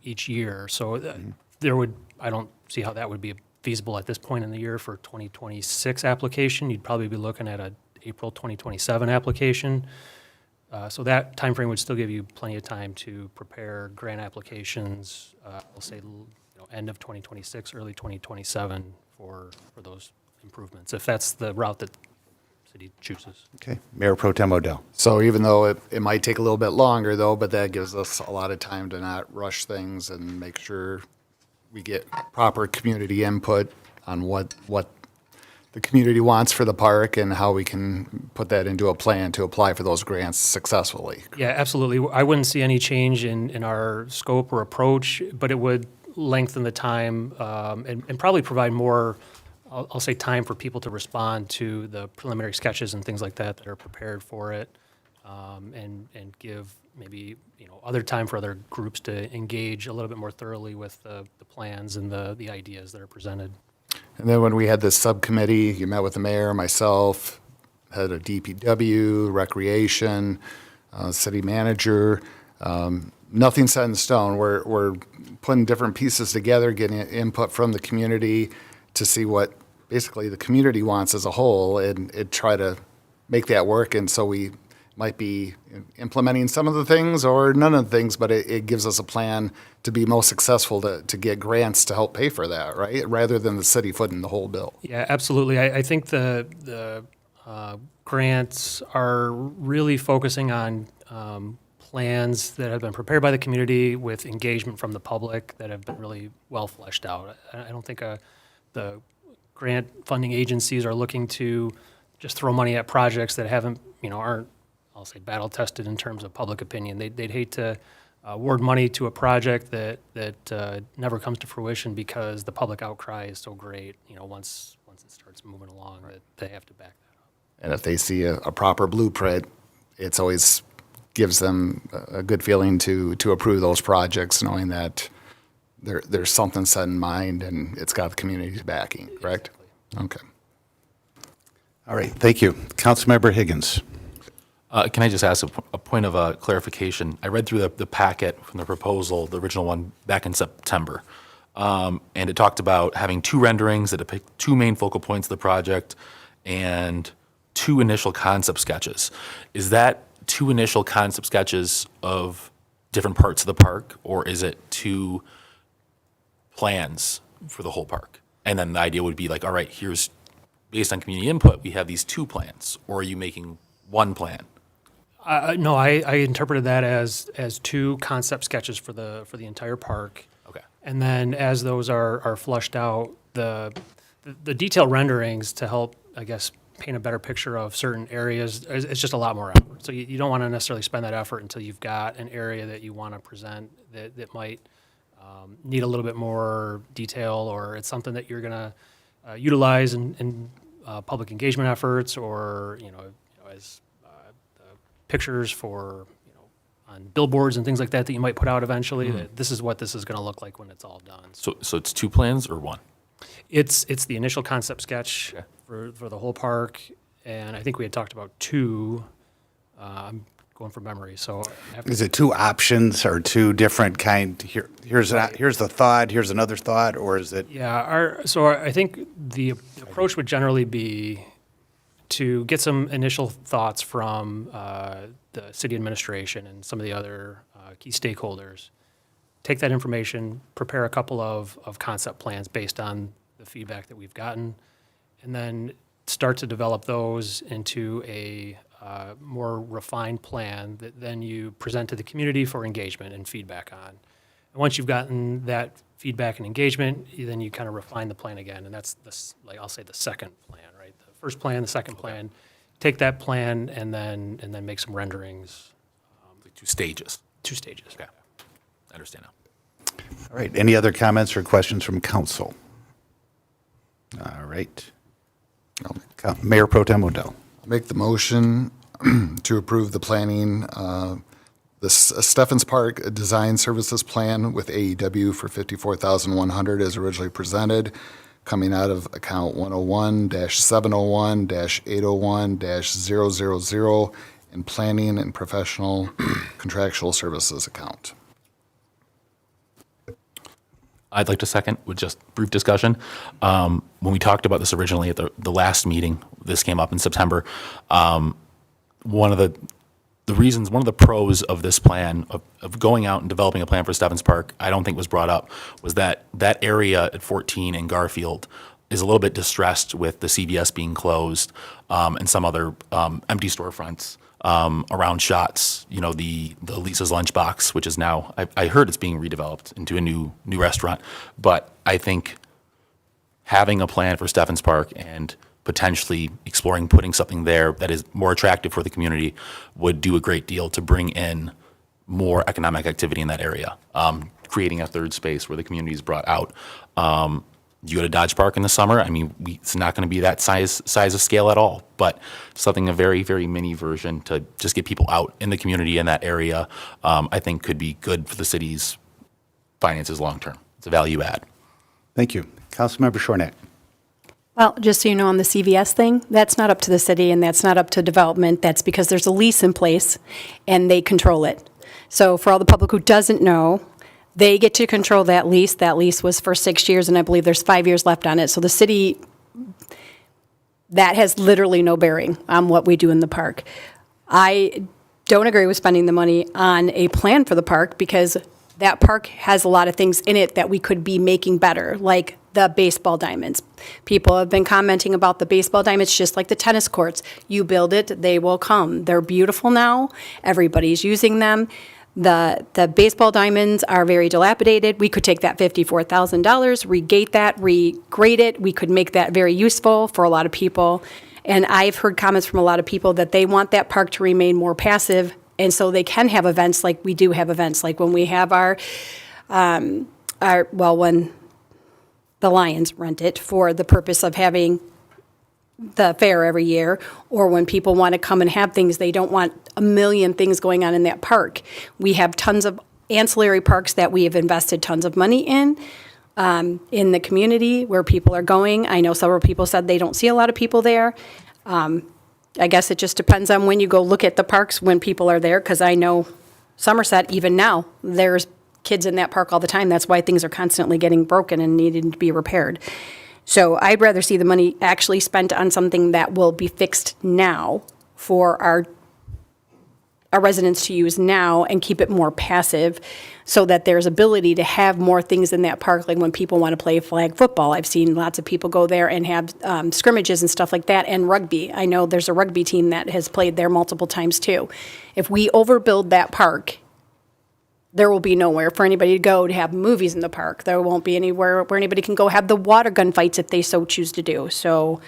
each year. So I don't see how that would be feasible at this point in the year for 2026 application. You'd probably be looking at a April 2027 application. So that timeframe would still give you plenty of time to prepare grant applications, we'll say end of 2026, early 2027 for those improvements, if that's the route that city chooses. Okay, Mayor Pro Tem Odell. So even though it might take a little bit longer though, but that gives us a lot of time to not rush things and make sure we get proper community input on what the community wants for the park and how we can put that into a plan to apply for those grants successfully. Yeah, absolutely. I wouldn't see any change in our scope or approach, but it would lengthen the time and probably provide more, I'll say, time for people to respond to the preliminary sketches and things like that are prepared for it, and give maybe other time for other groups to engage a little bit more thoroughly with the plans and the ideas that are presented. And then when we had this subcommittee, you met with the mayor, myself, head of DPW, recreation, city manager. Nothing set in stone. We're putting different pieces together, getting input from the community to see what basically the community wants as a whole and try to make that work. And so we might be implementing some of the things or none of the things, but it gives us a plan to be most successful to get grants to help pay for that, right? Rather than the city footing the whole bill. Yeah, absolutely. I think the grants are really focusing on plans that have been prepared by the community with engagement from the public that have been really well fleshed out. I don't think the grant funding agencies are looking to just throw money at projects that aren't, I'll say, battle tested in terms of public opinion. They'd hate to award money to a project that never comes to fruition because the public outcry is so great. Once it starts moving along, that they have to back that up. And if they see a proper blueprint, it's always gives them a good feeling to approve those projects, knowing that there's something set in mind and it's got the community's backing, correct? Okay. All right, thank you. Councilmember Higgins. Can I just ask a point of clarification? I read through the packet from the proposal, the original one, back in September. And it talked about having 2 renderings that depict 2 main focal points of the project and 2 initial concept sketches. Is that 2 initial concept sketches of different parts of the park, or is it 2 plans for the whole park? And then the idea would be like, all right, here's, based on community input, we have these 2 plans, or are you making 1 plan? No, I interpreted that as 2 concept sketches for the entire park. Okay. And then as those are flushed out, the detailed renderings to help, I guess, paint a better picture of certain areas, it's just a lot more effort. So you don't want to necessarily spend that effort until you've got an area that you want to present that might need a little bit more detail, or it's something that you're going to utilize in public engagement efforts, or as pictures for on billboards and things like that you might put out eventually. That this is what this is going to look like when it's all done. So it's 2 plans or 1? It's the initial concept sketch for the whole park, and I think we had talked about 2. I'm going from memory, so. I have to- Is it two options or two different here's the thought, here's another thought, or is it? Yeah, so I think the approach would generally be to get some initial thoughts from the city administration and some of the other key stakeholders. Take that information, prepare a couple of concept plans based on the feedback that we've gotten, and then start to develop those into a more refined plan that then you present to the community for engagement and feedback on. And once you've gotten that feedback and engagement, then you kind of refine the plan again, and that's I'll say the second plan, right? The first plan, the second plan. Take that plan and then make some renderings. Two stages. 2 stages. Okay. I understand now. All right, any other comments or questions from council? All right. Mayor Pro Tem Odell. Make the motion to approve the planning, the Stephens Park Design Services Plan with AEW for $54,100 as originally presented, coming out of account 101-701-801-000 and planning and professional contractual services account. I'd like to second with just brief discussion. When we talked about this originally at the last meeting, this came up in September. One of the pros of this plan, of going out and developing a plan for Stephens Park, I don't think was brought up, was that area at 14 in Garfield is a little bit distressed with the CVS being closed and some other empty storefronts around Shots. You know, the Lisa's Lunchbox, which is now, I heard it's being redeveloped into a new restaurant. But I think having a plan for Stephens Park and potentially exploring putting something there that is more attractive for the community would do a great deal to bring in more economic activity in that area, creating a third space where the community is brought out. You go to Dodge Park in the summer, I mean, it's not going to be that size of scale at all, but something, a very, very mini version to just get people out in the community in that area, I think could be good for the city's finances long-term. It's a value add. Thank you. Councilmember Shornack. Well, just so you know, on the CVS thing, that's not up to the city and that's not up to development. That's because there's a lease in place and they control it. So for all the public who doesn't know, they get to control that lease. That lease was for 6 years and I believe there's 5 years left on it. So the city, that has literally no bearing on what we do in the park. I don't agree with spending the money on a plan for the park because that park has a lot of things in it that we could be making better, like the baseball diamonds. People have been commenting about the baseball diamonds, just like the tennis courts. You build it, they will come. They're beautiful now. Everybody's using them. The baseball diamonds are very dilapidated. We could take that $54,000, regate that, regrade it. We could make that very useful for a lot of people. And I've heard comments from a lot of people that they want that park to remain more passive, and so they can have events like we do have events, like when we have when the Lions rent it for the purpose of having the fair every year, or when people want to come and have things, they don't want a million things going on in that park. We have tons of ancillary parks that we have invested tons of money in the community where people are going. I know several people said they don't see a lot of people there. I guess it just depends on when you go look at the parks when people are there, because I know Somerset, even now, there's kids in that park all the time. That's why things are constantly getting broken and needing to be repaired. So I'd rather see the money actually spent on something that will be fixed now for our residents to use now and keep it more passive so that there's ability to have more things in that park, like when people want to play flag football. I've seen lots of people go there and have scrimmages and stuff like that, and rugby. I know there's a rugby team that has played there multiple times too. If we overbuild that park, there will be nowhere for anybody to go to have movies in the park. There won't be anywhere where anybody can go have the water gun fights if they so choose to do. So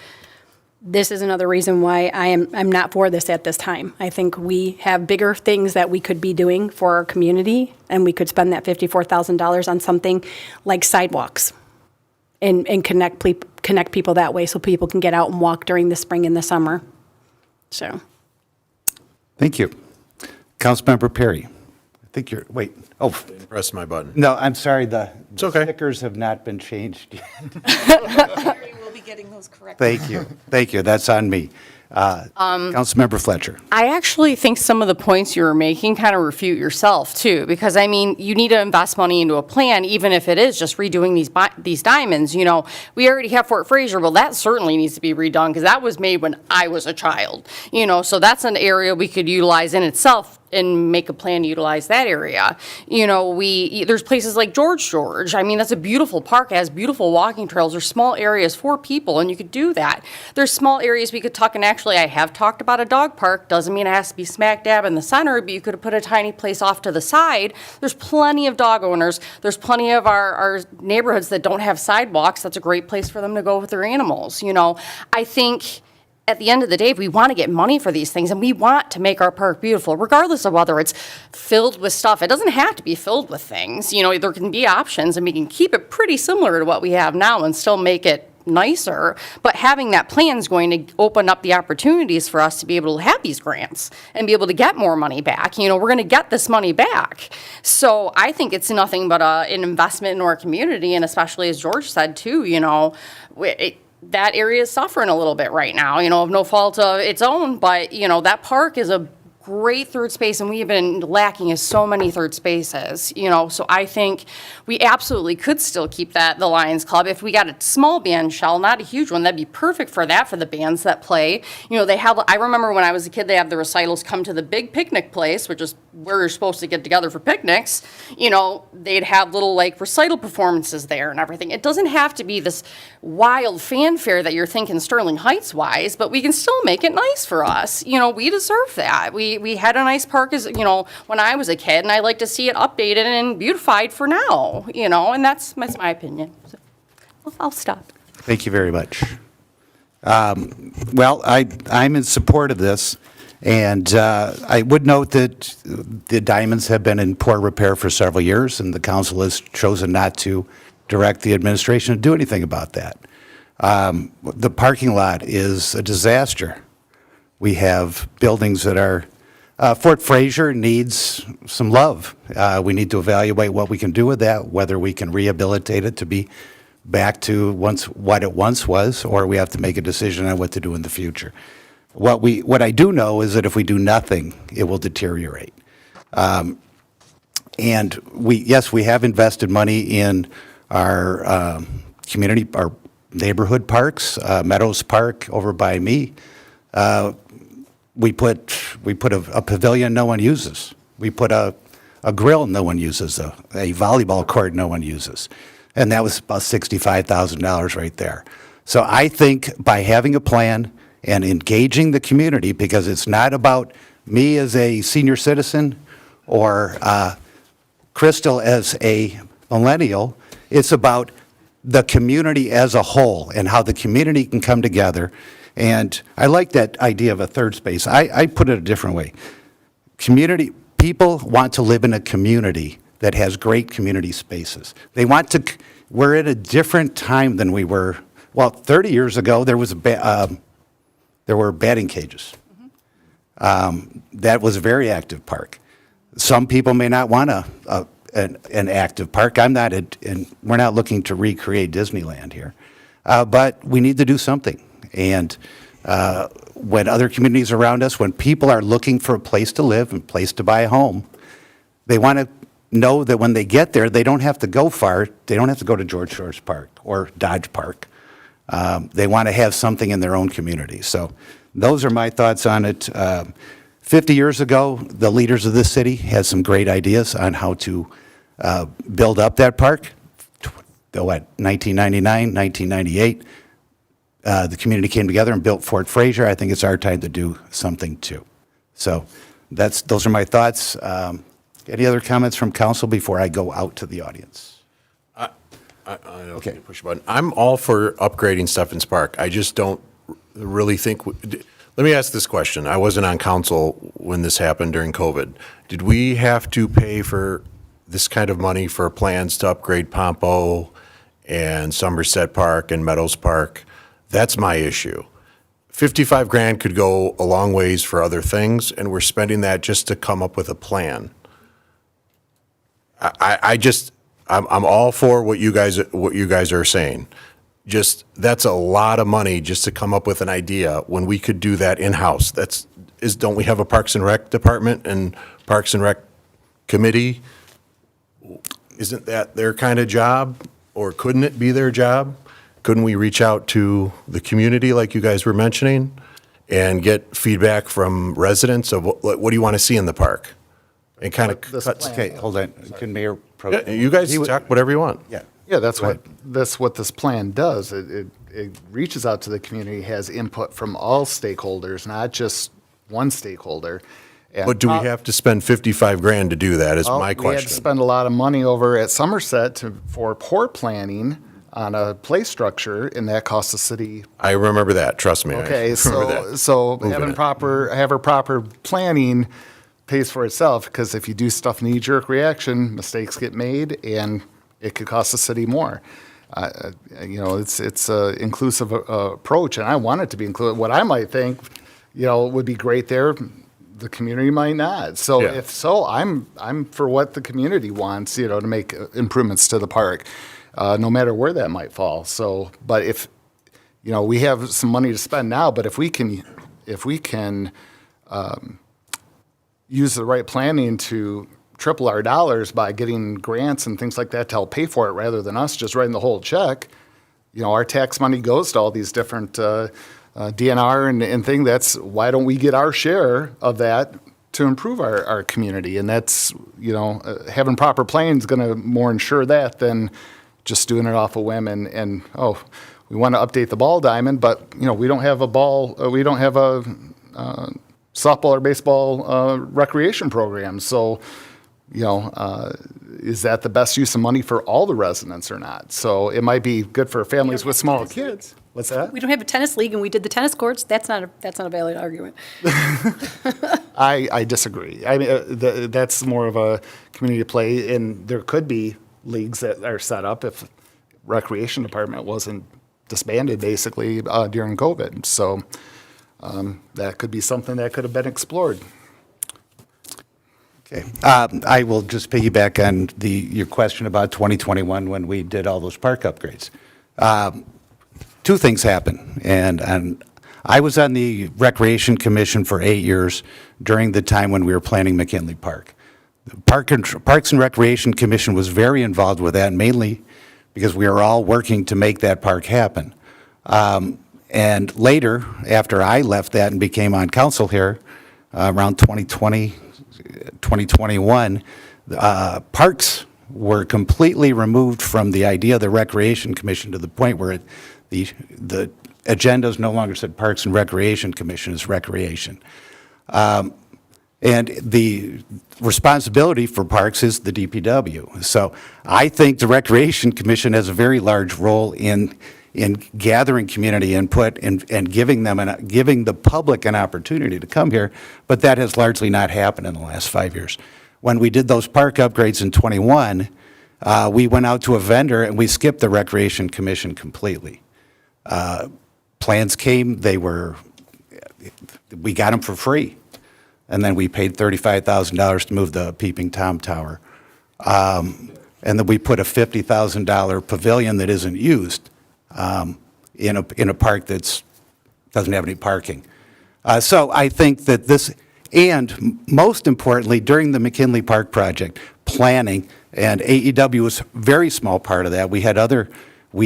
this is another reason why I'm not for this at this time. I think we have bigger things that we could be doing for our community, and we could spend that $54,000 on something like sidewalks and connect people that way so people can get out and walk during the spring and the summer. So. Thank you. Councilmember Perry. I think you're, wait. Oh, Press my button. no, I'm sorry. The okay. stickers have not been changed yet. We'll be getting those correct. Thank you. Thank you. That's on me. Councilmember Fletcher. I actually think some of the points you were making kind of refute yourself too, because I mean, you need to invest money into a plan, even if it is just redoing these diamonds. You know, we already have Fort Fraser. Well, that certainly needs to be redone because that was made when I was a child. You know, so that's an area we could utilize in itself and make a plan to utilize that area. You know, there's places like George. I mean, that's a beautiful park. It has beautiful walking trails. There's small areas for people, and you could do that. There's small areas we could tuck, and actually, I have talked about a dog park. Doesn't mean it has to be smack dab in the center, but you could put a tiny place off to the side. There's plenty of dog owners. There's plenty of our neighborhoods that don't have sidewalks. That's a great place for them to go with their animals. You know, I think at the end of the day, if we want to get money for these things and we want to make our park beautiful, regardless of whether it's filled with stuff, it doesn't have to be filled with things. You know, there can be options and we can keep it pretty similar to what we have now and still make it nicer. But having that plan is going to open up the opportunities for us to be able to have these grants and be able to get more money back. You know, we're going to get this money back. So I think it's nothing but an investment in our community. And especially as George said too, you know, that area is suffering a little bit right now, you know, of no fault of its own, but, you know, that park is a great third space, and we've been lacking in so many third spaces, you know, so I think we absolutely could still keep the Lions Club. If we got a small band shell, not a huge one, that'd be perfect for that, for the bands that play. You know, I remember when I was a kid, they have the recitals come to the big picnic place, which is where you're supposed to get together for picnics. You know, they'd have little, like, recital performances there and everything. It doesn't have to be this wild fanfare that you're thinking Sterling Heights-wise, but we can still make it nice for us. You know, we deserve that. We had a nice park, as you know, when I was a kid, and I'd like to see it updated and beautified for now, you know, and that's my opinion. So, I'll stop. Thank you very much. Well, I'm in support of this, and I would note that the diamonds have been in poor repair for several years, and the council has chosen not to direct the administration to do anything about that. The parking lot is a disaster. We have buildings that are Fort Fraser needs some love. We need to evaluate what we can do with that, whether we can rehabilitate it to be back to what it once was, or we have to make a decision on what to do in the future. What I do know is that if we do nothing, it will deteriorate. And we have invested money in our community, our neighborhood parks, Meadows Park over by me. We put a pavilion no one uses. We put a grill no one uses, a volleyball court no one uses. And that was about $65,000 right there. So I think by having a plan and engaging the community, because it's not about me as a senior citizen or Crystal as a millennial, it's about the community as a whole and how the community can come together. And I like that idea of a third space. I put it a different way. People want to live in a community that has great community spaces. We're at a different time than we were. Well, 30 years ago, there were batting cages. That was a very active park. Some people may not want an active park. We're not looking to recreate Disneyland here. But we need to do something. And when other communities around us, when people are looking for a place to live and a place to buy a home, they want to know that when they get there, they don't have to go far. They don't have to go to George Shores Park or Dodge Park. They want to have something in their own community. So those are my thoughts on it. 50 years ago, the leaders of this city had some great ideas on how to build up that park. 1999, 1998. The community came together and built Fort Fraser. I think it's our time to do something too. So those are my thoughts. Any other comments from council before I go out to the audience? I don't need to push a button. I'm all for upgrading Stephens Park. I just don't really think. Let me ask this question. I wasn't on council when this happened during COVID. Did we have to pay for this kind of money for plans to upgrade Pompo and Somerset Park and Meadows Park? That's my issue. 55 grand could go a long ways for other things, and we're spending that just to come up with a plan. I'm all for what you guys are saying. that's a lot of money just to come up with an idea when we could do that in-house. Don't we have a Parks and Rec department and Parks and Rec committee? Isn't that their kind of job, or couldn't it be their job? Couldn't we reach out to the community like you guys were mentioning and get feedback from residents of what do you want to see in the park? And kind of This cut. plan Okay, hold on. Can Mayor Pro? Yeah, you guys talk whatever you want. Yeah. Yeah, that's Go what this plan does. It reaches out to the community, has input from all stakeholders, not just one stakeholder. And But do we have to spend 55 grand to do that is my we had to question. spend a lot of money over at Somerset for port planning on a play structure, and that cost the city. I remember that, trust me. I Okay, remember that. so Moving having it. proper planning pays for itself, because if you do stuff knee-jerk reaction, mistakes get made, and it could cost the city more. It's a inclusive approach, and I want it to be inclusive. What I might think, would be great there, the community might not. So Yeah. if so, I'm for what the community wants, to make improvements to the park, no matter where that might fall. So, but if, we have some money to spend now, but if we can use the right planning to triple our dollars by getting grants and things like that to help pay for it, rather than us just writing the whole check, our tax money goes to all these different DNR and thing. That's why don't we get our share of that to improve our community? And that's, having proper planning is going to more ensure that than just doing it off a whim and we want to update the ball diamond, but we don't have a softball or baseball recreation program. So, is that the best use of money for all the residents or not? So it might be good for families with small kids. What's that? We don't have a tennis league and we did the tennis courts. That's not a valid argument. I disagree. I mean, that's more of a community play, and there could be leagues that are set up if recreation department wasn't disbanded basically during COVID. So that could be something that could have been explored. Okay. I will just piggyback on your question about 2021 when we did all those park upgrades. Two things happened, and I was on the Recreation Commission for 8 years during the time when we were planning McKinley Park. The Parks and Recreation Commission was very involved with that, mainly because we were all working to make that park happen. And later, after I left that and became on council here, around 2020, 2021, parks were completely removed from the idea of the Recreation Commission to the point where the agendas no longer said Parks and Recreation Commission, it's recreation. And the responsibility for parks is the DPW. So I think the Recreation Commission has a very large role in gathering community input and giving the public an opportunity to come here, but that has largely not happened in the last 5 years. When we did those park upgrades in '21, we went out to a vendor and we skipped the Recreation Commission completely. Plans came, we got them for free. And then we paid $35,000 to move the Peeping Tom Tower. And then we put a $50,000 pavilion that isn't used in a park that doesn't have any parking. So I think that this, and most importantly, during the McKinley Park project, planning, and AEW was a very small part of that. We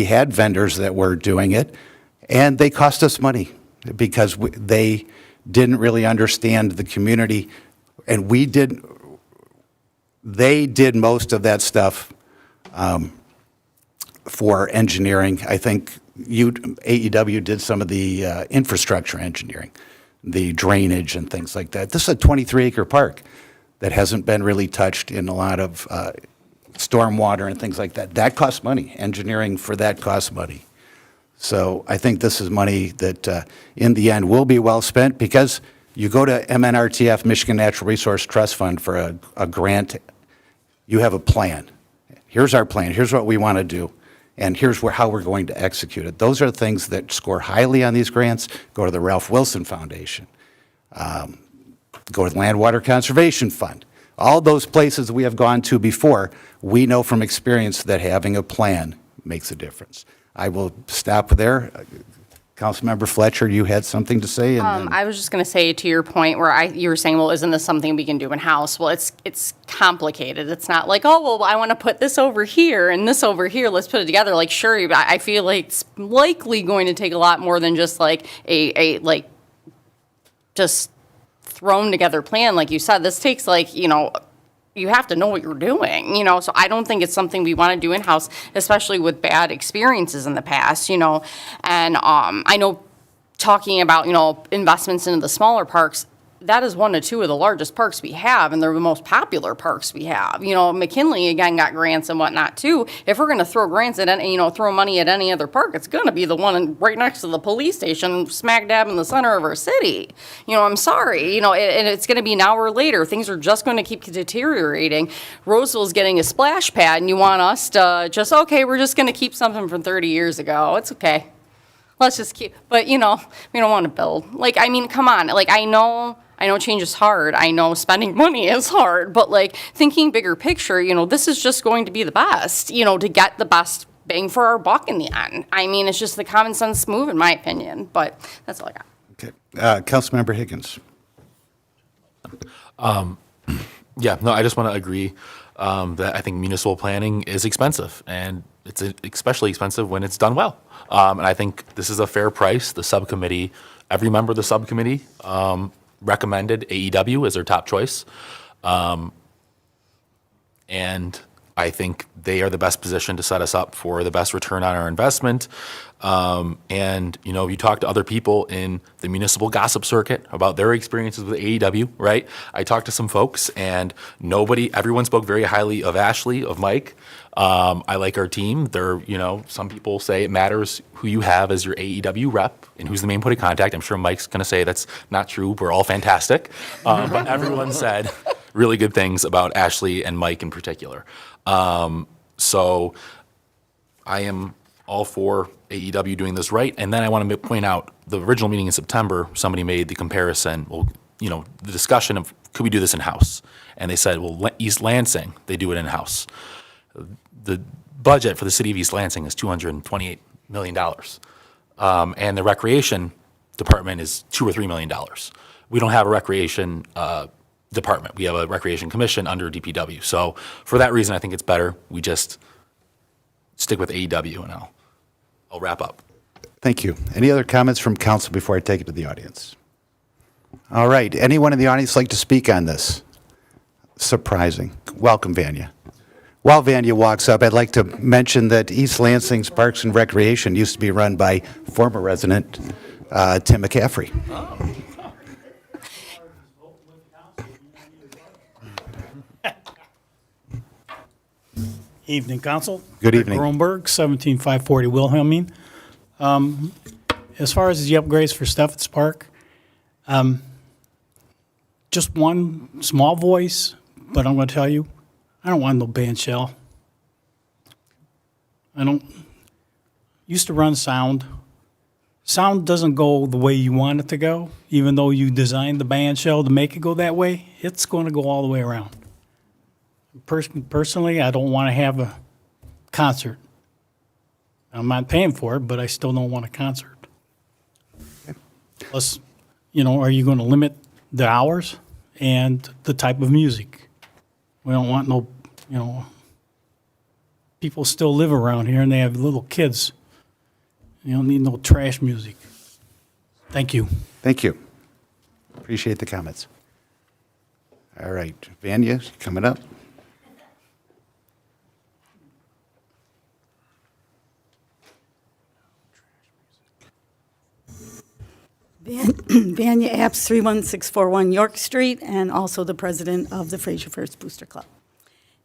had vendors that were doing it, and they cost us money because they didn't really understand the community, and they did most of that stuff for engineering. I think AEW did some of the infrastructure engineering, the drainage and things like that. This is a 23-acre park that hasn't been really touched in a lot of stormwater and things like that. That costs money. Engineering for that costs money. So I think this is money that, in the end, will be well spent, because you go to MNRTF, Michigan Natural Resource Trust Fund, for a grant. You have a plan. Here's our plan. Here's what we want to do. And here's how we're going to execute it. Those are things that score highly on these grants. Go to the Ralph Wilson Foundation. Go to the Land Water Conservation Fund. All those places that we have gone to before, we know from experience that having a plan makes a difference. I will stop there. Councilmember Fletcher, you had something to say? And then- I was just going to say to your point where you were saying, well, isn't this something we can do in-house? Well, it's complicated. It's not like, oh, well, I want to put this over here and this over here. Let's put it together. Like, sure, I feel like it's likely going to take a lot more than just like a just thrown together plan. Like you said, this takes like, you have to know what you're doing, so I don't think it's something we want to do in-house, especially with bad experiences in the past, and I know talking about, investments into the smaller parks, that is one to two of the largest parks we have, and they're the most popular parks we have. McKinley, again, got grants and whatnot, too. If we're going to throw grants at any, throw money at any other park, it's going to be the one right next to the police station, smack dab in the center of our city. I'm sorry, and it's going to be an hour later. Things are just going to keep deteriorating. Roseville's getting a splash pad, and you want us to just, okay, we're just going to keep something from 30 years ago. It's okay. Let's just keep, but we don't want to build. Like, I mean, come on. Like, I know change is hard. I know spending money is hard, but like thinking bigger picture, this is just going to be the best, to get the best bang for our buck in the end. I mean, it's just the common sense move in my opinion, but that's all I got. Okay. Councilmember Higgins. Yeah, no, I just want to agree that I think municipal planning is expensive, and it's especially expensive when it's done well. And I think this is a fair price. The subcommittee, every member of the subcommittee recommended AEW as their top choice. And I think they are the best position to set us up for the best return on our investment. And, you talk to other people in the municipal gossip circuit about their experiences with AEW, right? I talked to some folks and everyone spoke very highly of Ashley, of Mike. I like our team. They're, some people say it matters who you have as your AEW rep and who's the main point of contact. I'm sure Mike's going to say that's not true. We're all fantastic. But everyone said really good things about Ashley and Mike in particular. So I am all for AEW doing this right. And then I want to point out the original meeting in September, somebody made the comparison, well, the discussion of could we do this in-house? And they said, well, East Lansing, they do it in-house. The budget for the city of East Lansing is $228 million. And the recreation department is $2 or $3 million. We don't have a recreation department. We have a recreation commission under DPW. So for that reason, I think it's better we just stick with AEW, and I'll wrap up. Thank you. Any other comments from council before I take it to the audience? All right. Anyone in the audience like to speak on this? Surprising. Welcome, Vanya. While Vanya walks up, I'd like to mention that East Lansing's Parks and Recreation used to be run by former resident Tim McCaffrey. Evening, Council. Good Rick evening. Kronberg, 17540 Wilhelmine. As far as the upgrades for Steffens Park, just one small voice, but I'm going to tell you, I don't want no band shell. Used to run sound. Sound doesn't go the way you want it to go, even though you designed the band shell to make it go that way. It's going to go all the way around. Personally, I don't want to have a concert. I'm not paying for it, but I still don't want a concert. Plus, are you going to limit the hours and the type of music? We don't want no, people still live around here and they have little kids. You don't need no trash music. Thank you. Thank you. Appreciate the comments. All right. Vanya, coming up. Vanya Apps, 31641 York Street, and also the president of the Fraser First Booster Club.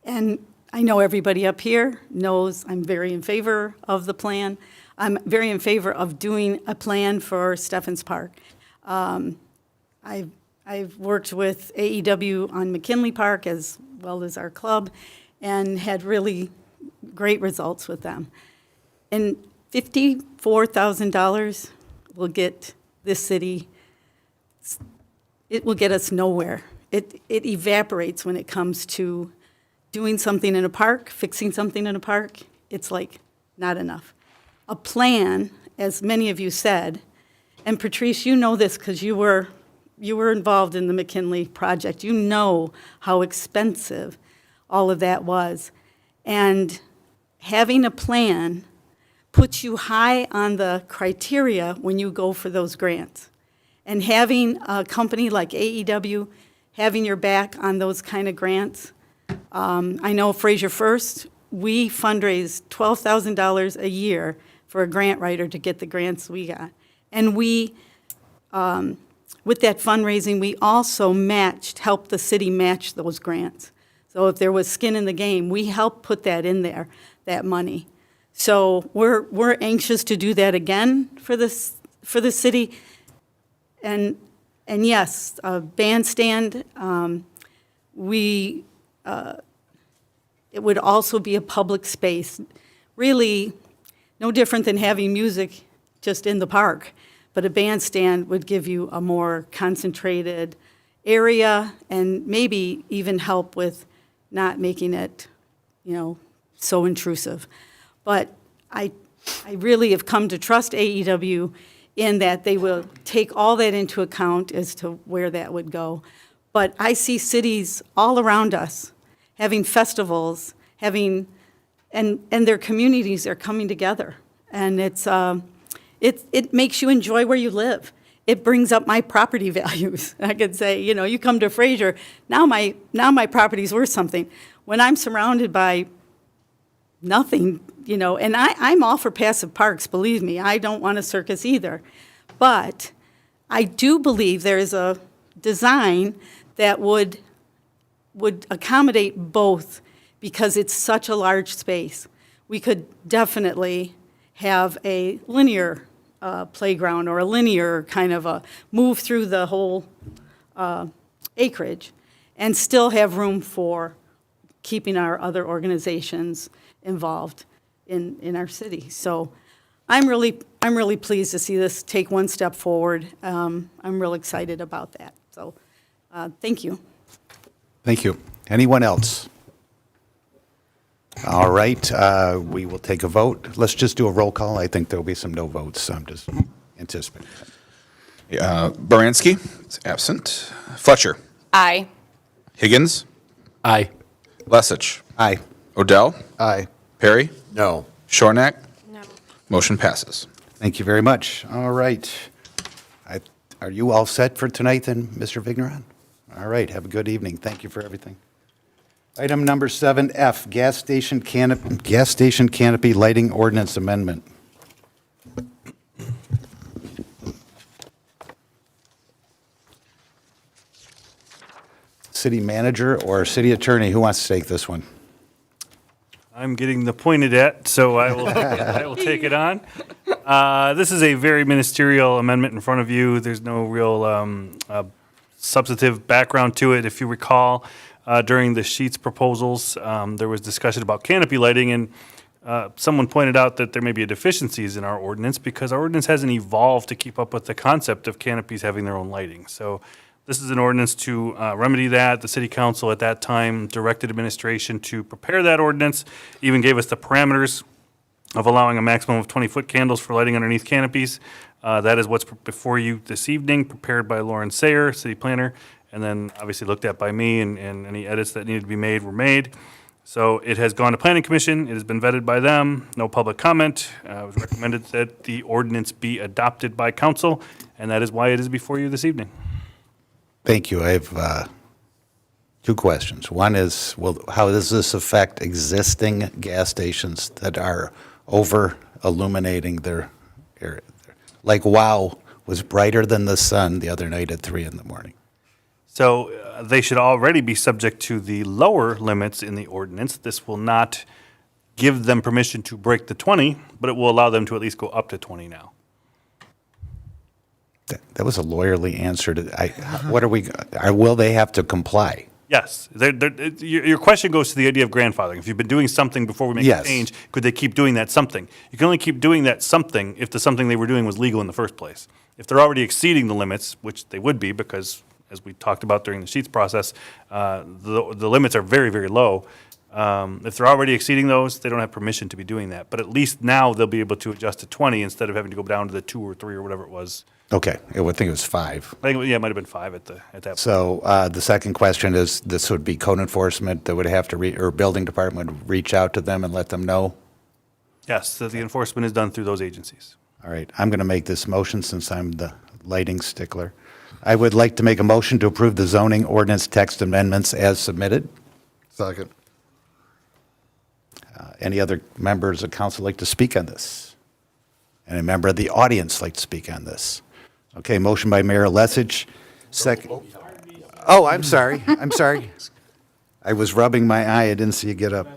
And I know everybody up here knows I'm very in favor of the plan. I'm very in favor of doing a plan for Steffens Park. I've worked with AEW on McKinley Park as well as our club and had really great results with them. And $54,000 will get this city, it will get us nowhere. It evaporates when it comes to doing something in a park, fixing something in a park. It's like not enough. a plan, as many of you said, and Patrice, you know this because you were involved in the McKinley project. You know how expensive all of that was. And having a plan puts you high on the criteria when you go for those grants. And having a company like AEW having your back on those kind of grants, I know Fraser First, we fundraise $12,000 a year for a grant writer to get the grants we got. And we, with that fundraising, we also helped the city match those grants. So if there was skin in the game, we helped put that in there, that money. So we're anxious to do that again for the city. And yes, a bandstand, it would also be a public space, really no different than having music just in the park. But a bandstand would give you a more concentrated area and maybe even help with not making it, so intrusive. But I really have come to trust AEW in that they will take all that into account as to where that would go. But I see cities all around us having festivals, and their communities are coming together. And it makes you enjoy where you live. It brings up my property values. I could say, you come to Fraser, now my property's worth something. When I'm surrounded by nothing, and I'm all for passive parks, believe me, I don't want a circus either. But I do believe there is a design that would accommodate both because it's such a large space. We could definitely have a linear playground or a linear kind of a move through the whole acreage and still have room for keeping our other organizations involved in our city. So I'm really pleased to see this take one step forward. I'm real excited about that. So thank you. Thank you. Anyone else? All right, we will take a vote. Let's just do a roll call. I think there'll be some no votes, so I'm just anticipating. Baranski is absent. Fletcher. Aye. Higgins. Aye. Lesich. Aye. Odell. Aye. Perry. No. Shornack. No. Motion passes. Thank you very much. All right. Are you all set for tonight then, Mr. Vigneron? All right, have a good evening. Thank you for everything. Item number 7F, gas station canopy lighting ordinance amendment. City manager or city attorney, who wants to take this one? I'm getting the pointed at, so I will take it on. This is a very ministerial amendment in front of you. There's no real substantive background to it. If you recall, during the Sheets proposals, there was discussion about canopy lighting, and someone pointed out that there may be deficiencies in our ordinance because our ordinance hasn't evolved to keep up with the concept of canopies having their own lighting. So this is an ordinance to remedy that. The city council at that time directed administration to prepare that ordinance, even gave us the parameters of allowing a maximum of 20-foot candles for lighting underneath canopies. That is what's before you this evening, prepared by Lauren Sayer, city planner, and then obviously looked at by me, and any edits that needed to be made were made. So it has gone to planning commission. It has been vetted by them. No public comment. It was recommended that the ordinance be adopted by council, and that is why it is before you this evening. Thank you. I have two questions. One is, how does this affect existing gas stations that are over illuminating their area? Like WOW was brighter than the sun the other night at 3 in the morning. So they should already be subject to the lower limits in the ordinance. This will not give them permission to break the 20, but it will allow them to at least go up to 20 now. That was a lawyerly answer to, will they have to comply? Yes. Your question goes to the idea of grandfathering. If you've been doing something before we make a change, could they keep doing that something? You can only keep doing that something if the something they were doing was legal in the first place. If they're already exceeding the limits, which they would be because, as we talked about during the Sheets process, the limits are very, very low, If they're already exceeding those, they don't have permission to be doing that. But at least now they'll be able to adjust to 20 instead of having to go down to the 2 or 3 or whatever it was. Okay, I would think it was 5. I think, yeah, it might have been 5 at that point. So the second question is, this would be code enforcement that would have to, or building department would reach out to them and let them know? Yes, so the enforcement is done through those agencies. All right, I'm going to make this motion since I'm the lighting stickler. I would like to make a motion to approve the zoning ordinance text amendments as submitted. Second. Any other members of council like to speak on this? Any member of the audience like to speak on this? Okay, motion by Mayor Lesich. Second. Oh, I'm sorry. I'm sorry. I was rubbing my eye. I didn't see you get up.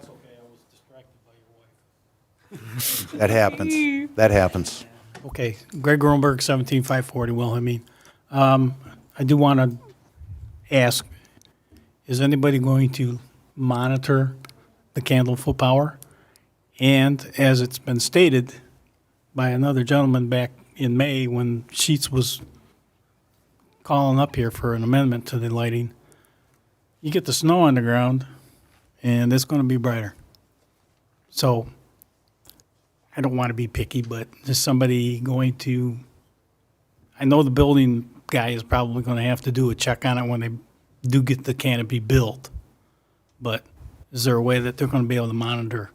That happens. That happens. Okay, Greg Grunberg, 17540 Wilhelmine. I do want to ask, is anybody going to monitor the candle foot power? And as it's been stated by another gentleman back in May when Sheets was calling up here for an amendment to the lighting, you get the snow on the ground and it's going to be brighter. So I don't want to be picky, but is somebody going to, I know the building guy is probably going to have to do a check on it when they do get the canopy built, but is there a way that they're going to be able to monitor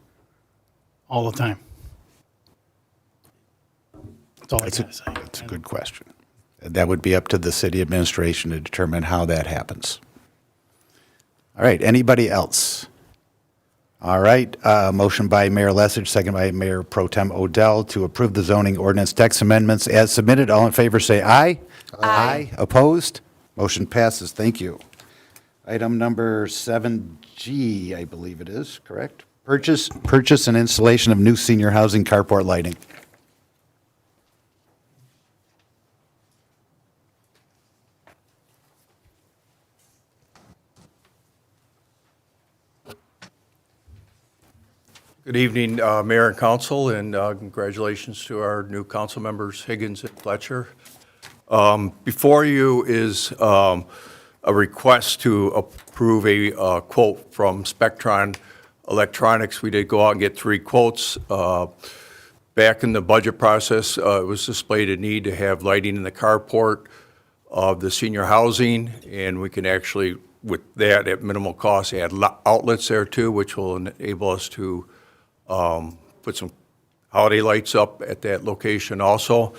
all the time? That's all I got to say. That's a good question. That would be up to the city administration to determine how that happens. All right, anybody else? All right, motion by Mayor Lesich, second by Mayor Pro Tem Odell to approve the zoning ordinance text amendments as submitted. All in favor say aye. Aye. Opposed? Motion passes. Thank you. Item number 7G, I believe it is, correct? Purchase and installation of new senior housing carport lighting. Good evening, Mayor and Council, and congratulations to our new council members, Higgins and Fletcher. Before you is a request to approve a quote from Spectron Electronics. We did go out and get 3 quotes. Back in the budget process, it was displayed a need to have lighting in the carport of the senior housing, and we can actually, with that at minimal cost, add outlets there too, which will enable us to put some holiday lights up at that location also.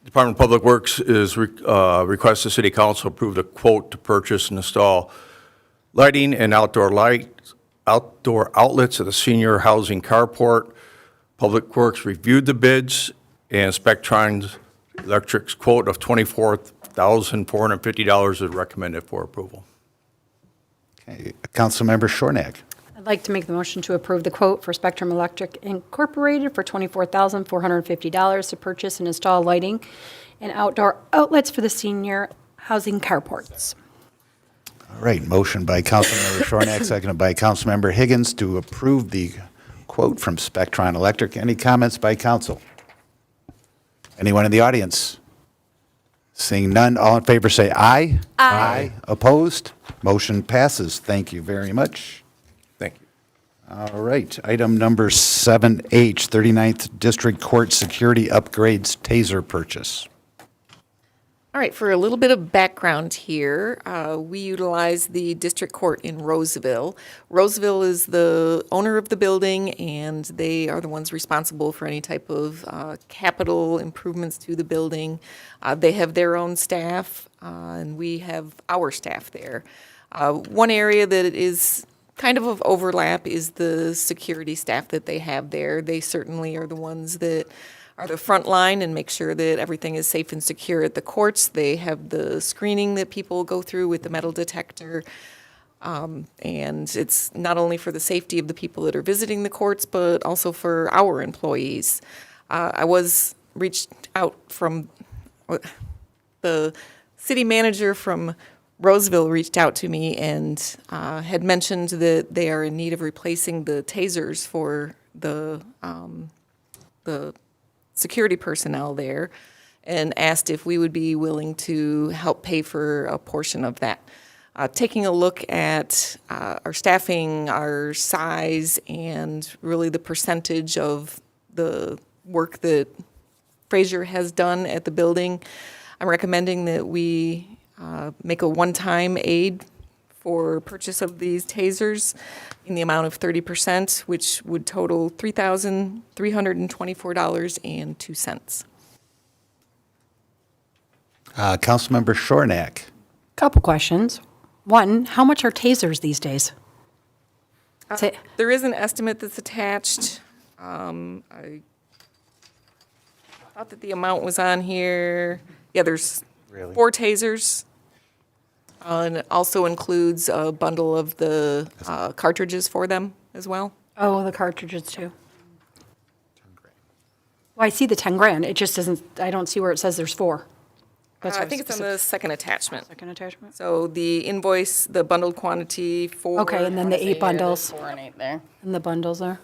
Department of Public Works is requests the City Council approve the quote to purchase and install lighting and outdoor outlets at the senior housing carport. Public Works reviewed the bids, and Spectron Electric's quote of $24,450 is recommended for approval. Okay, Councilmember Shornack. I'd like to make the motion to approve the quote for Spectrum Electric Incorporated for $24,450 to purchase and install lighting and outdoor outlets for the senior housing carports. All right, motion by Councilmember Shornack, seconded by Councilmember Higgins to approve the quote from Spectron Electric. Any comments by council? Anyone in the audience? Seeing none, all in favor say aye. Aye. Opposed? Motion passes. Thank you very much. Thank you. All right, item number 7H, 39th District Court Security Upgrades Taser Purchase. All right, for a little bit of background here, we utilize the district court in Roseville. Roseville is the owner of the building, and they are the ones responsible for any type of capital improvements to the building. They have their own staff, and we have our staff there. One area that is kind of overlap is the security staff that they have there. They certainly are the ones that are the front line and make sure that everything is safe and secure at the courts. They have the screening that people go through with the metal detector. And it's not only for the safety of the people that are visiting the courts, but also for our employees. I was reached out from, the city manager from Roseville reached out to me and had mentioned that they are in need of replacing the tasers for the security personnel there, and asked if we would be willing to help pay for a portion of that. taking a look at our staffing, our size, and really the percentage of the work that Fraser has done at the building. I'm recommending that we make a one-time aid for purchase of these tasers in the amount of 30%, which would total $3,324.02. Councilmember Shornack. Couple questions. One, how much are tasers these days? There is an estimate that's attached. I thought that the amount was on here. Yeah, there's 4 tasers. And it also includes a bundle of the cartridges for them as well. Oh, the cartridges too. Well, I see the 10 grand. It just doesn't, I don't see where it says there's 4. That's I what think it's on the second attachment. Second attachment? So the invoice, the bundled quantity for. Okay, and then the 8 bundles. 4 and 8 there. And the bundles there.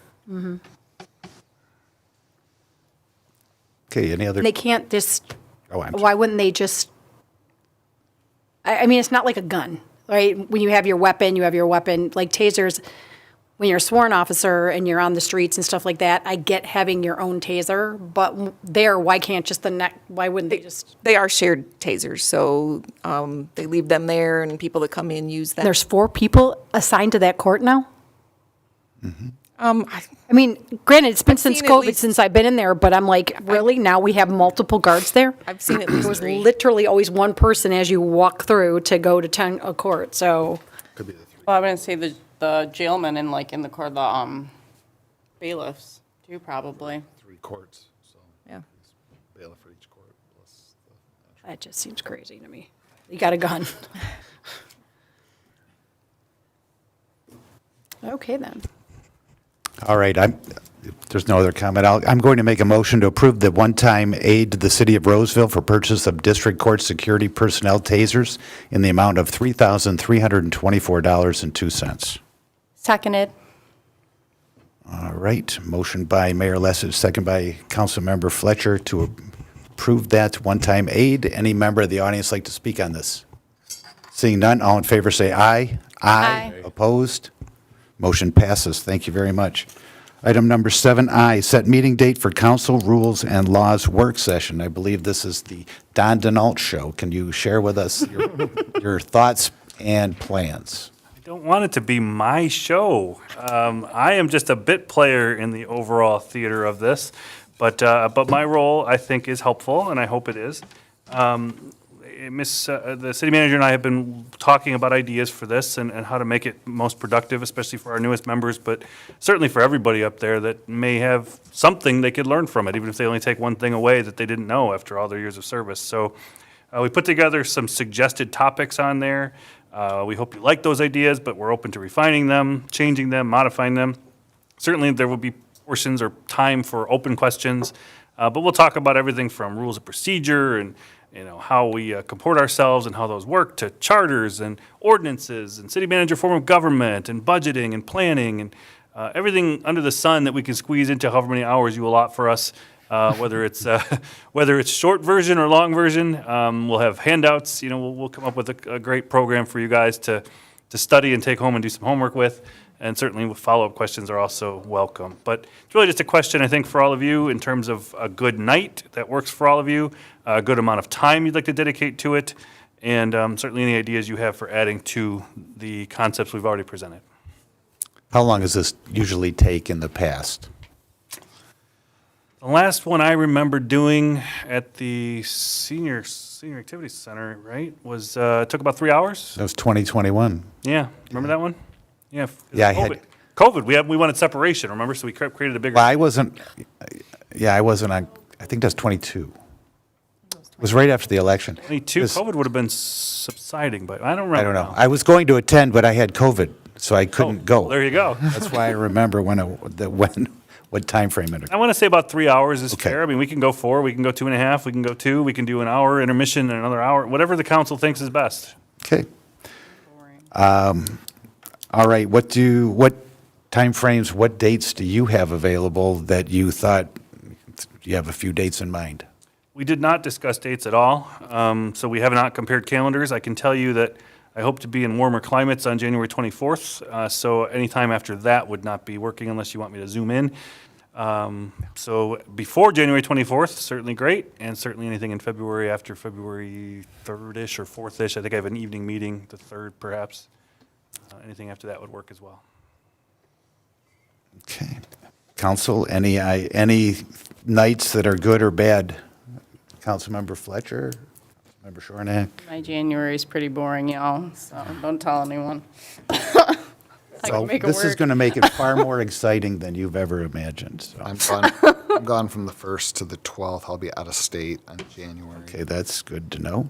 Okay, any other? They can't just, Oh, I'm why wouldn't they just, I mean, it's not like a gun, right? When you have your weapon, like tasers, when you're a sworn officer and you're on the streets and stuff like that, I get having your own taser, but there, why can't just why wouldn't they just? They are shared tasers, so they leave them there and people that come in use them. There's 4 people assigned to that court now? I mean, granted, it's been since seen at COVID, least- since I've been in there, but I'm like, really? Now we have multiple guards there? I've seen at There least was 3. literally always one person as you walk through to go to a court, so. Well, I'm gonna say the jailmen and like in the court, the bailiffs too, probably. 3 courts, so. Yeah. Bailiff for each court plus That just seems crazy to me. You got a gun. Okay, then. All right, if there's no other comment, I'm going to make a motion to approve the one-time aid to the City of Roseville for purchase of District Court Security Personnel tasers in the amount of $3,324.02. Seconded. All right, motion by Mayor Lessig, second by Councilmember Fletcher to approve that one-time aid. Any member of the audience like to speak on this? Seeing none, all in favor say aye. Aye. Opposed? Motion passes. Thank you very much. Item number 7I, set meeting date for council rules and laws work session. I believe this is the Don Denault show. Can you share with us your thoughts and plans? I don't want it to be my show. I am just a bit player in the overall theater of this, but my role, I think, is helpful, and I hope it is. The city manager and I have been talking about ideas for this and how to make it most productive, especially for our newest members, but certainly for everybody up there that may have something they could learn from it, even if they only take one thing away that they didn't know after all their years of service. So we put together some suggested topics on there. We hope you like those ideas, but we're open to refining them, changing them, modifying them. Certainly, there will be portions or time for open questions, but we'll talk about everything from rules of procedure and how we comport ourselves and how those work, to charters and ordinances and city manager form of government and budgeting and planning and everything under the sun that we can squeeze into however many hours you allot for us, whether it's short version or long version. We'll have handouts. We'll come up with a great program for you guys to study and take home and do some homework with. And certainly follow-up questions are also welcome. But it's really just a question, I think, for all of you in terms of a good night that works for all of you, a good amount of time you'd like to dedicate to it, and certainly any ideas you have for adding to the concepts we've already presented. How long does this usually take in the past? The last one I remember doing at the Senior Activities Center, right, was took about 3 hours. That was 2021. Yeah, remember that one? Yeah. Yeah, I had- COVID. We wanted separation, remember? So we created a bigger. Well, I wasn't on, I think that's 22. It was right after the election. 22. COVID would have been subsiding, but I don't remember. I don't know. now. I was going to attend, but I had COVID, so I couldn't go. Well, there you go. That's why I remember what time frame it. I want to say about 3 hours is Okay. fair. I mean, we can go 4, we can go 2.5, we can go 2, we can do an hour intermission and another hour, whatever the council thinks is best. Okay. All right. What time frames, what dates do you have available that you thought you have a few dates in mind? We did not discuss dates at all, so we have not compared calendars. I can tell you that I hope to be in warmer climates on January 24th, so anytime after that would not be working unless you want me to zoom in. So before January 24th, certainly great, and certainly anything in February after February 3rd-ish or 4th-ish. I think I have an evening meeting, the 3rd perhaps. Anything after that would work as well. Okay. Council, any nights that are good or bad? Councilmember Fletcher, Member Shornack? My January is pretty boring, y'all, so don't tell anyone. I So can make it this is work. going to make it far more exciting than you've ever imagined. So. I'm gone from the 1st to the 12th. I'll be out of state on January. Okay, that's good to know.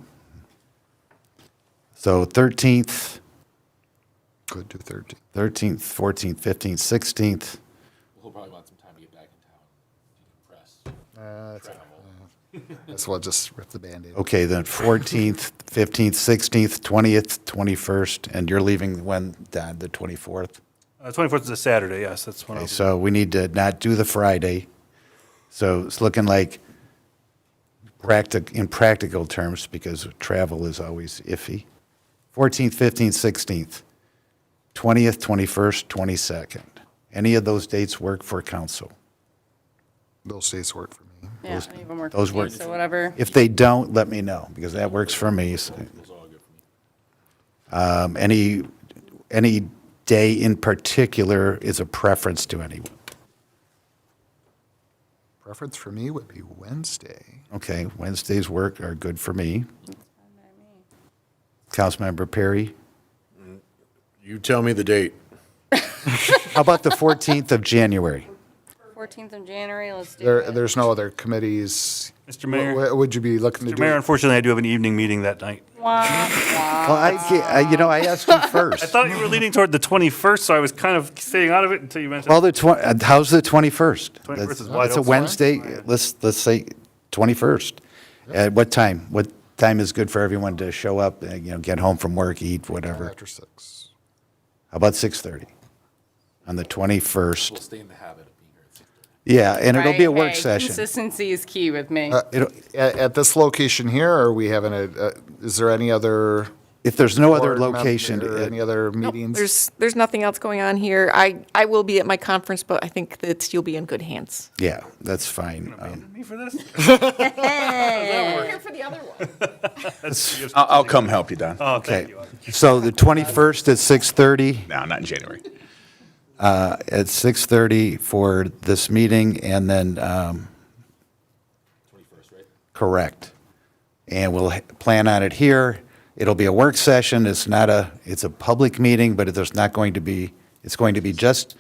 So 13th, Could do 13th. 13th, 14th, 15th, 16th. We'll probably want some time to get back in town. Guess we'll just rip the Band-Aid. Okay, then 14th, 15th, 16th, 20th, 21st, and you're leaving when, Don, the 24th? 24th is a Saturday, yes, that's when Okay, I'll so we need to not do the Friday. So it's looking like in practical terms, because travel is always iffy. 14th, 15th, 16th, 20th, 21st, 22nd. Any of those dates work for council? Those dates work for me. Yeah, any of them work Those for me, work. so whatever. If they don't, let me know, because that works for me. So, any day in particular is a preference to anyone? Preference for me would be Wednesday. Okay, Wednesdays are good for me. Councilmember Perry? You tell me the date. How about the 14th of January? 14th of January, let's do There, it. there's no other committees. Mr. Mayor? What would you be looking to Mr. do? Mayor, unfortunately, I do have an evening meeting that night. Wah, Well, wah. I asked you first. I thought you were leaning toward the 21st, so I was kind of staying out of it until you mentioned. Well, how's the 21st? 21st is wide It's a open. Wednesday. Let's say 21st. At what time? What time is good for everyone to show up, get home from work, eat, whatever? After 6. How about 6:30 on the 21st? We'll stay in the habit of being here at 6:30. Yeah, and it'll be a Right, work hey, session. Consistency is key with me. At this location here, or are we having is there any other? If there's no other board member location, or any other meetings? There's nothing else going on here. I will be at my conference, but I think that you'll be in good hands. yeah, that's fine. Me for this? We're here for the other one. I'll come help you, Don. Oh, Okay, thank you. so the 21st at 6:30, No, not in January. at 6:30 for this meeting, and then, 21st, right? correct. And we'll plan on it here. It'll be a work session. It's a public meeting, but it's going to be just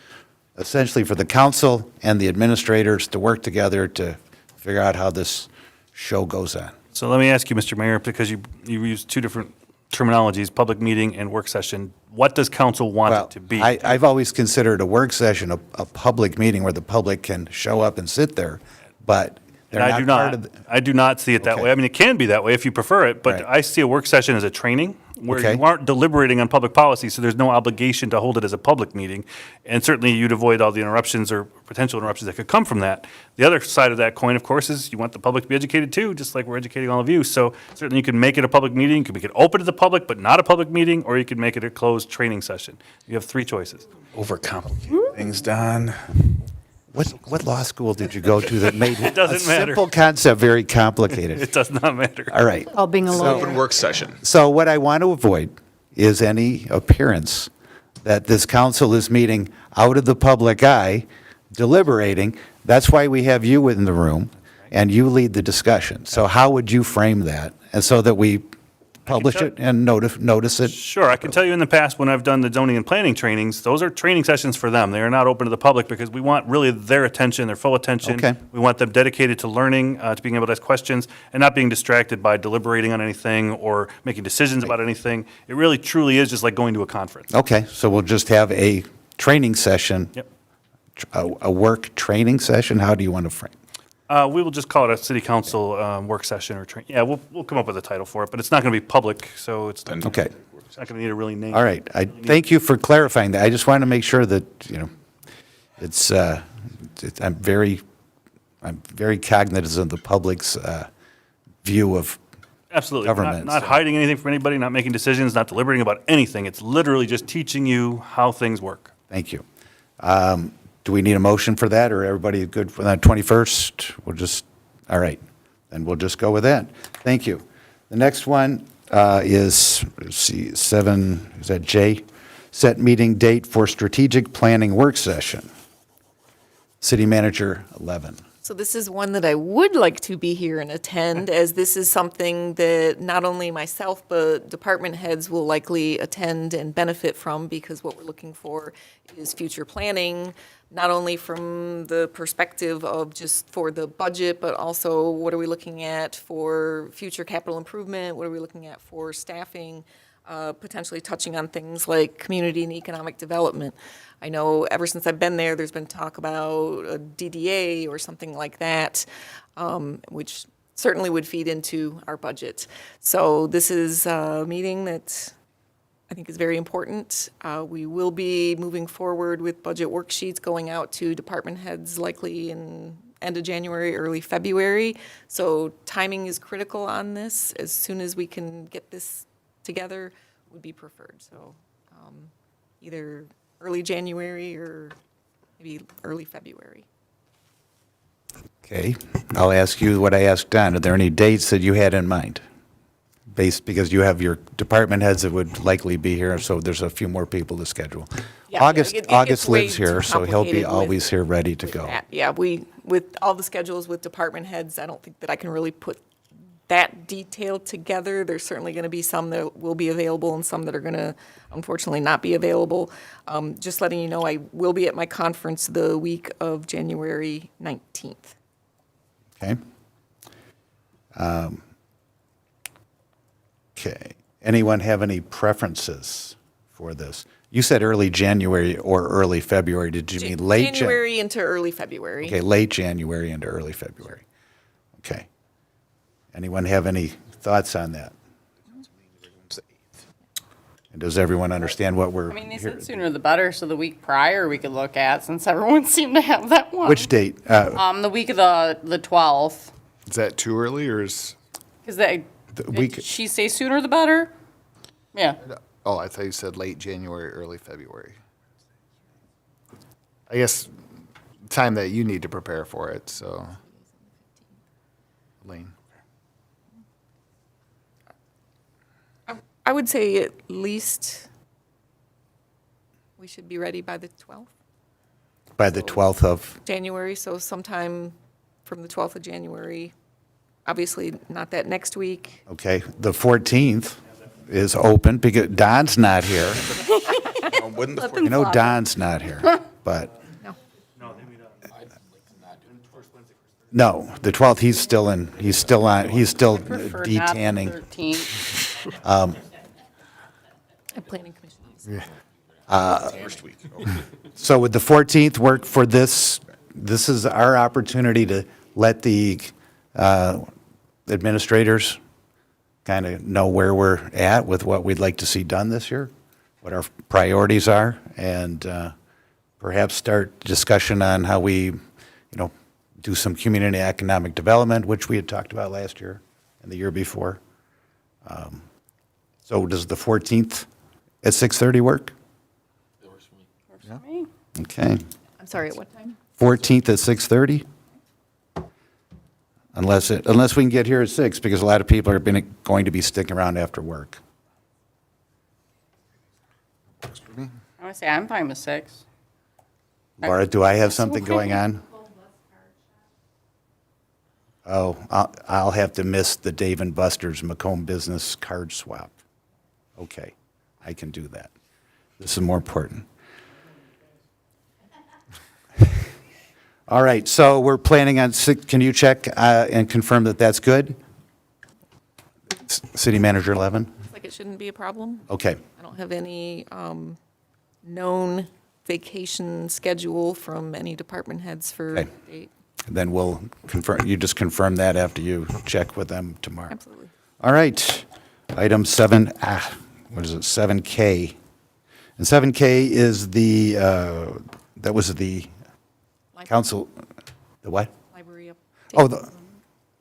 essentially for the council and the administrators to work together to figure out how this show goes on. So let me ask you, Mr. Mayor, because you used two different terminologies, public meeting and work session. What does council want Well, it to be? I've always considered a work session a public meeting where the public can show up and sit there, but they're And not part of the. I do not see it that Okay. way. I mean, it can be that way if you prefer it, but Right. I see a work session as a training where Okay. you aren't deliberating on public policy, so there's no obligation to hold it as a public meeting. And certainly you'd avoid all the interruptions or potential interruptions that could come from that. The other side of that coin, of course, is you want the public to be educated too, just like we're educating all of you. So certainly you can make it a public meeting, you can make it open to the public, but not a public meeting, or you can make it a closed training session. You have three choices. Overcomplicate things, Don. What law school did you go to that made It doesn't a matter. simple concept very complicated? It does not matter. All right. All being a Open lawyer. work session. So what I want to avoid is any appearance that this council is meeting out of the public eye, deliberating. That's why we have you in the room, and you lead the discussion. So how would you frame that? And so that we publish it and notice it? Sure, I can tell you in the past, when I've done the zoning and planning trainings, those are training sessions for them. They are not open to the public because we want really their attention, their full attention. Okay. We want them dedicated to learning, to being able to ask questions, and not being distracted by deliberating on anything or making decisions about anything. It really truly is just like going to a conference. Okay, so we'll just have a training session. Yep. A work training session? How do you want to frame? We will just call it a city council work session or train. Yeah, we'll come up with a title for it, but it's not going to be public, so it's not Okay. going to need a really name. All right. I thank you for clarifying that. I just wanted to make sure that, I'm very cognizant of the public's view of Absolutely. government. Not so- hiding anything from anybody, not making decisions, not deliberating about anything. It's literally just teaching you how things work. Thank you. Do we need a motion for that, or everybody good for that 21st? All right, then we'll just go with that. Thank you. The next one is, let's see, 7, is that J? Set meeting date for strategic planning work session. City Manager 11. So this is one that I would like to be here and attend, as this is something that not only myself, but department heads will likely attend and benefit from, because what we're looking for is future planning, not only from the perspective of just for the budget, but also what are we looking at for future capital improvement, what are we looking at for staffing, potentially touching on things like community and economic development. I know ever since I've been there, there's been talk about a DDA or something like that, which certainly would feed into our budget. So this is a meeting that I think is very important. We will be moving forward with budget worksheets going out to department heads likely in end of January, early February. So timing is critical on this. As soon as we can get this together would be preferred. So either early January or maybe early February. Okay, I'll ask you what I asked Don. Are there any dates that you had in mind? Because you have your department heads that would likely be here, so there's a few more people to schedule. Yeah, August it gets August way lives too here, so he'll be complicated always here ready to go. That. Yeah, with all the schedules with department heads, I don't think that I can really put that detail together. There's certainly going to be some that will be available and some that are going to unfortunately not be available. Just letting you know, I will be at my conference the week of January 19th. Okay. Okay. Anyone have any preferences for this? You said early January or early February. Did you mean late January? January into early February. Okay, late January into early February. Okay. Anyone have any thoughts on that? And does everyone understand what we're I mean, they here? said sooner the better, so the week prior we could look at, since everyone seemed to have that one. Which date? The week of the 12th, Is that too early, or is, because they, The week- did she say sooner the better? Yeah. oh, I thought you said late January, early February. I guess time that you need to prepare for it, so. Lane. I would say at least we should be ready by the 12th. By the 12th of, January, so sometime from the 12th of January. Obviously, not that next week. okay, the 14th is open because Don's not here. Wouldn't the You know Don's not here, but. No. No, the 12th, he's still Prefer not the detanning. 13th. At Planning Commission. first week? So would the 14th work for this? This is our opportunity to let the administrators kind of know where we're at with what we'd like to see done this year, what our priorities are, and perhaps start discussion on how we, do some community economic development, which we had talked about last year and the year before. So does the 14th at 6:30 work? Works for me. Okay. I'm sorry, at what time? 14th at 6:30? Unless we can get here at 6, because a lot of people are going to be sticking around after work. I would say I'm fine with 6. Laura, do I have something going on? Oh, I'll have to miss the Dave and Buster's Macomb Business Card Swap. Okay, I can do that. This is more important. All right, so we're planning on, can you check and confirm that that's good? City Manager 11? Looks like it shouldn't be a problem. Okay, I don't have any known vacation schedule from any department heads for Okay. date. then we'll confirm, you just confirm that after you check with them tomorrow. Absolutely. All right, item 7, what is it, 7K. And 7K is that was the council, the what? Library up. Oh, the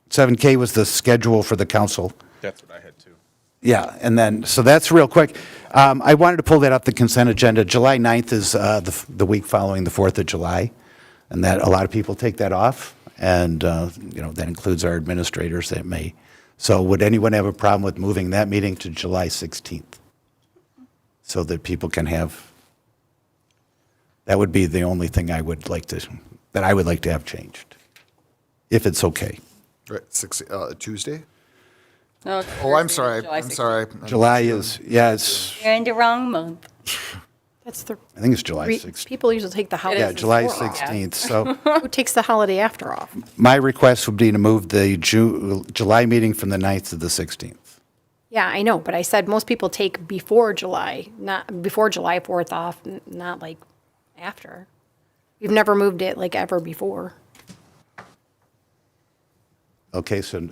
7K was the schedule for the council That's what I had too. Yeah, and then, so that's real quick. I wanted to pull that up the consent agenda. July 9th is the week following the 4th of July, and that, a lot of people take that off, and, that includes our administrators that may. So would anyone have a problem with moving that meeting to July 16th? So that people can have, that would be the only thing I would like to have changed, if it's okay. Right, Tuesday? No, Oh, I'm sorry, I'm sorry. July is, yeah, it's, You're in the wrong month. That's the, I think it's July 16th. people usually take the holiday. Yeah, July 16th, so. Who takes the holiday after off? My request would be to move the July meeting from the 9th to the 16th. Yeah, I know, but I said most people take before July, not before July 4th off, not like after. We've never moved it like ever before. Okay, so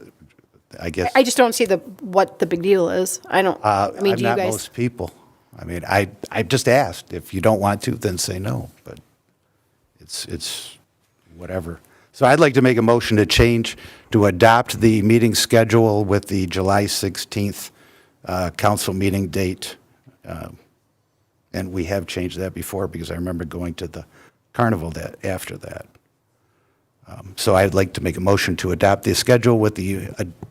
I guess. I just don't see what the big deal is. I don't, I mean, I'm do you not guys? most people. I mean, I just asked. If you don't want to, then say no, but it's whatever. So I'd like to make a motion to change, to adopt the meeting schedule with the July 16th council meeting date. And we have changed that before because I remember going to the carnival after that. So I'd like to make a motion to adopt the schedule with the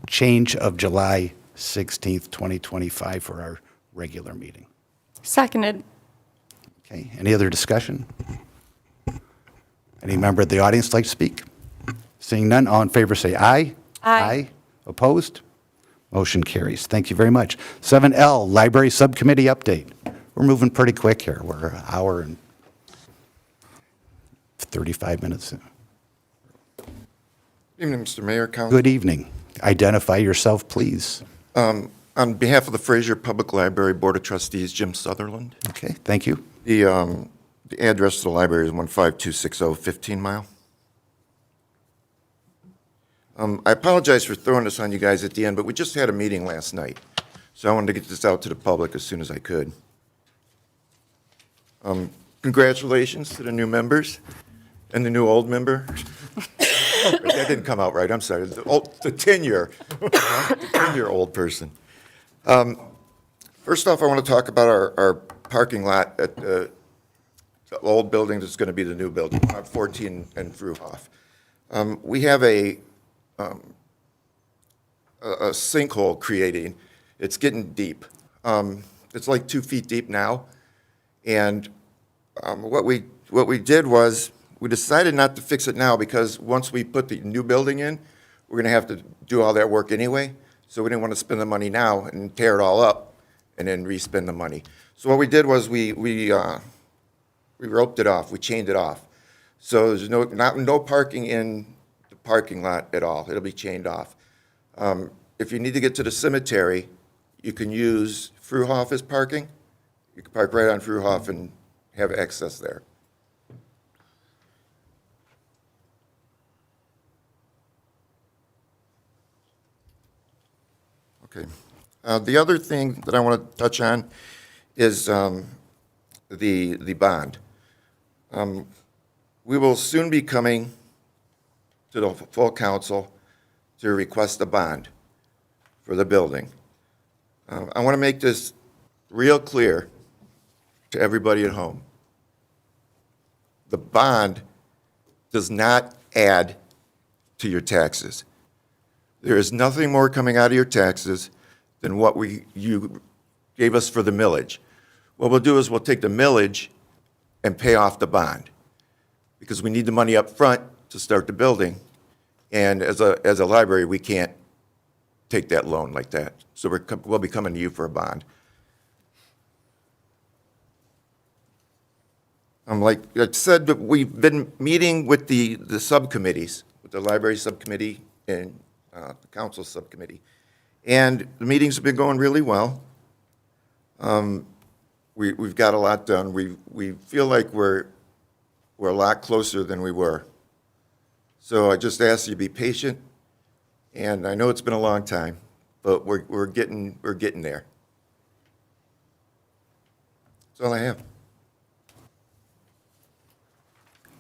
change of July 16th, 2025 for our regular meeting. Seconded. Okay, any other discussion? Any member of the audience like to speak? Seeing none, all in favor say aye. Aye. Opposed? Motion carries. Thank you very much. 7L, Library Subcommittee Update. We're moving pretty quick here. We're an hour and 35 minutes in. Evening, Mr. Mayor, Council. Good evening. Identify yourself, please. On behalf of the Fraser Public Library Board of Trustees, Jim Sutherland. Okay, thank you. The address to the library is 15260 15 Mile. I apologize for throwing this on you guys at the end, but we just had a meeting last night, so I wanted to get this out to the public as soon as I could. Congratulations to the new members and the new old member. That didn't come out right, I'm sorry. The 10-year old person. First off, I want to talk about our parking lot at the old building that's going to be the new building, on 14 and Fruhoff. We have a sinkhole creating. It's getting deep. It's like 2 feet deep now. And what we did was we decided not to fix it now because once we put the new building in, we're going to have to do all that work anyway. So we didn't want to spend the money now and tear it all up and then re-spend the money. So what we did was we roped it off. We chained it off. So there's no parking in the parking lot at all. It'll be chained off. If you need to get to the cemetery, you can use Fruhoff as parking. You can park right on Fruhoff and have access there. Okay. The other thing that I want to touch on is the bond. We will soon be coming to the full council to request a bond for the building. I want to make this real clear to everybody at home. The bond does not add to your taxes. There is nothing more coming out of your taxes than what you gave us for the millage. What we'll do is we'll take the millage and pay off the bond because we need the money up front to start the building. And as a library, we can't take that loan like that. So we'll be coming to you for a bond. Like I said, we've been meeting with the subcommittees, with the library subcommittee and the council subcommittee. And the meetings have been going really well. We've got a lot done. We feel like we're a lot closer than we were. So I just ask you to be patient. And I know it's been a long time, but we're getting there. That's all I have.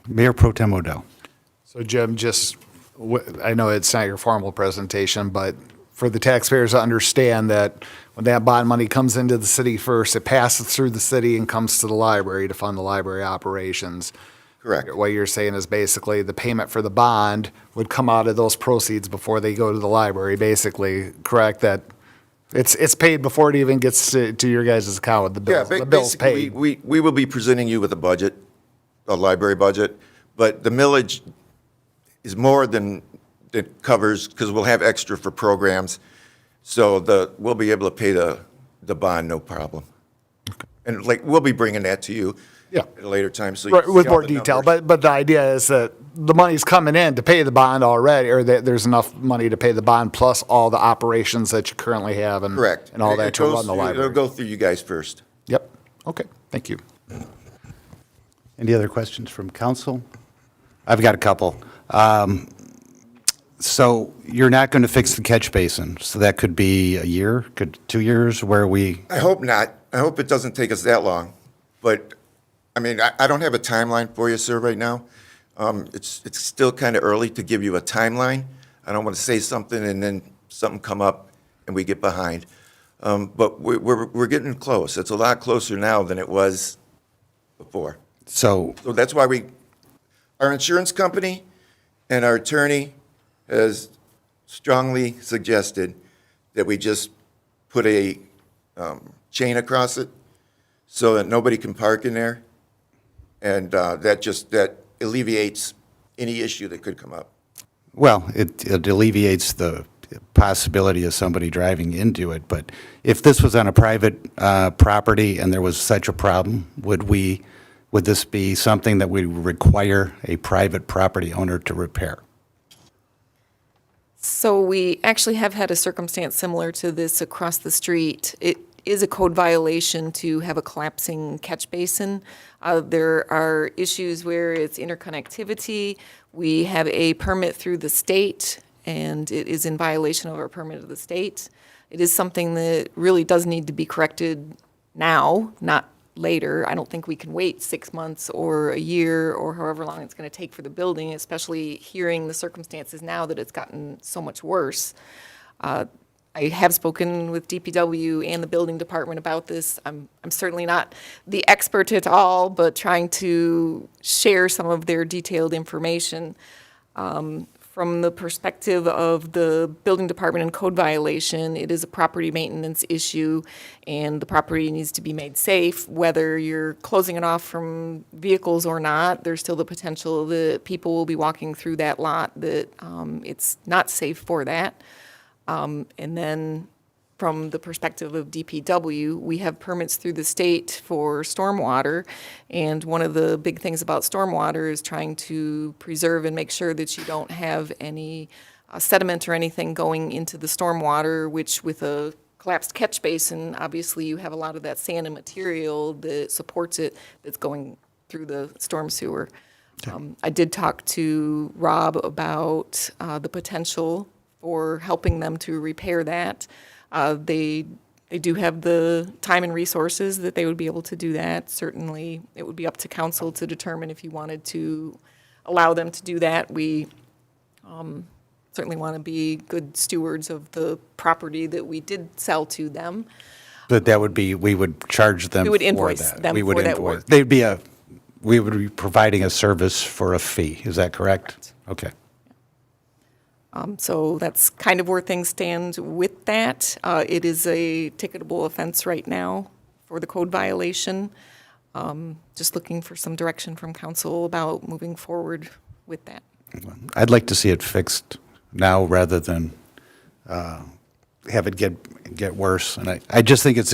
Mayor Pro Tem Odell. So Jim, I know it's not your formal presentation, but for the taxpayers to understand that when that bond money comes into the city first, it passes through the city and comes to the library to fund the library operations. Correct. What you're saying is basically the payment for the bond would come out of those proceeds before they go to the library, basically, correct? That it's paid before it even gets to your guys' account, the Yeah, bill's basically, paid. we will be presenting you with a budget, a library budget, but the millage is more than it covers, because we'll have extra for programs. So we'll be able to pay the bond, no problem. And like, we'll be bringing that to you Yeah. at a later time, so you Right, can with see all more the detail, numbers. but the idea is that the money's coming in to pay the bond already, or that there's enough money to pay the bond plus all the operations that you currently have and. Correct. And all It that to goes run the through- library. It'll go through you guys first. Yep, okay, thank you. Any other questions from council? I've got a couple. So you're not going to fix the catch basin, so that could be a year, could 2 years, where we, I hope not. I hope it doesn't take us that long. But, I mean, I don't have a timeline for you, sir, right now. It's still kind of early to give you a timeline. I don't want to say something and then something come up and we get behind. But we're getting close. It's a lot closer now than it was before. so, So that's why our insurance company and our attorney has strongly suggested that we just put a chain across it so that nobody can park in there. And that alleviates any issue that could come up. well, it alleviates the possibility of somebody driving into it, but if this was on a private property and there was such a problem, would this be something that we require a private property owner to repair? So we actually have had a circumstance similar to this across the street. It is a code violation to have a collapsing catch basin. There are issues where it's interconnectivity. We have a permit through the state, and it is in violation of our permit of the state. It is something that really does need to be corrected now, not later. I don't think we can wait 6 months or a year or however long it's going to take for the building, especially hearing the circumstances now that it's gotten so much worse. I have spoken with DPW and the building department about this. I'm certainly not the expert at all, but trying to share some of their detailed information. From the perspective of the building department and code violation, it is a property maintenance issue, and the property needs to be made safe. Whether you're closing it off from vehicles or not, there's still the potential that people will be walking through that lot, that it's not safe for that. And then from the perspective of DPW, we have permits through the state for stormwater. And one of the big things about stormwater is trying to preserve and make sure that you don't have any sediment or anything going into the stormwater, which with a collapsed catch basin, obviously you have a lot of that sand and material that supports it that's going through the storm sewer. I did talk to Rob about the potential for helping them to repair that. They do have the time and resources that they would be able to do that. Certainly, it would be up to council to determine if you wanted to allow them to do that. We certainly want to be good stewards of the property that we did sell to them. But that would be, we would charge them We would for invoice that. them We would for that invoice. work. We would be providing a service for a fee, is that correct? Okay. So that's kind of where things stand with that. It is a ticketable offense right now for the code violation. Just looking for some direction from council about moving forward with that. I'd like to see it fixed now rather than have it get worse. And I just think it's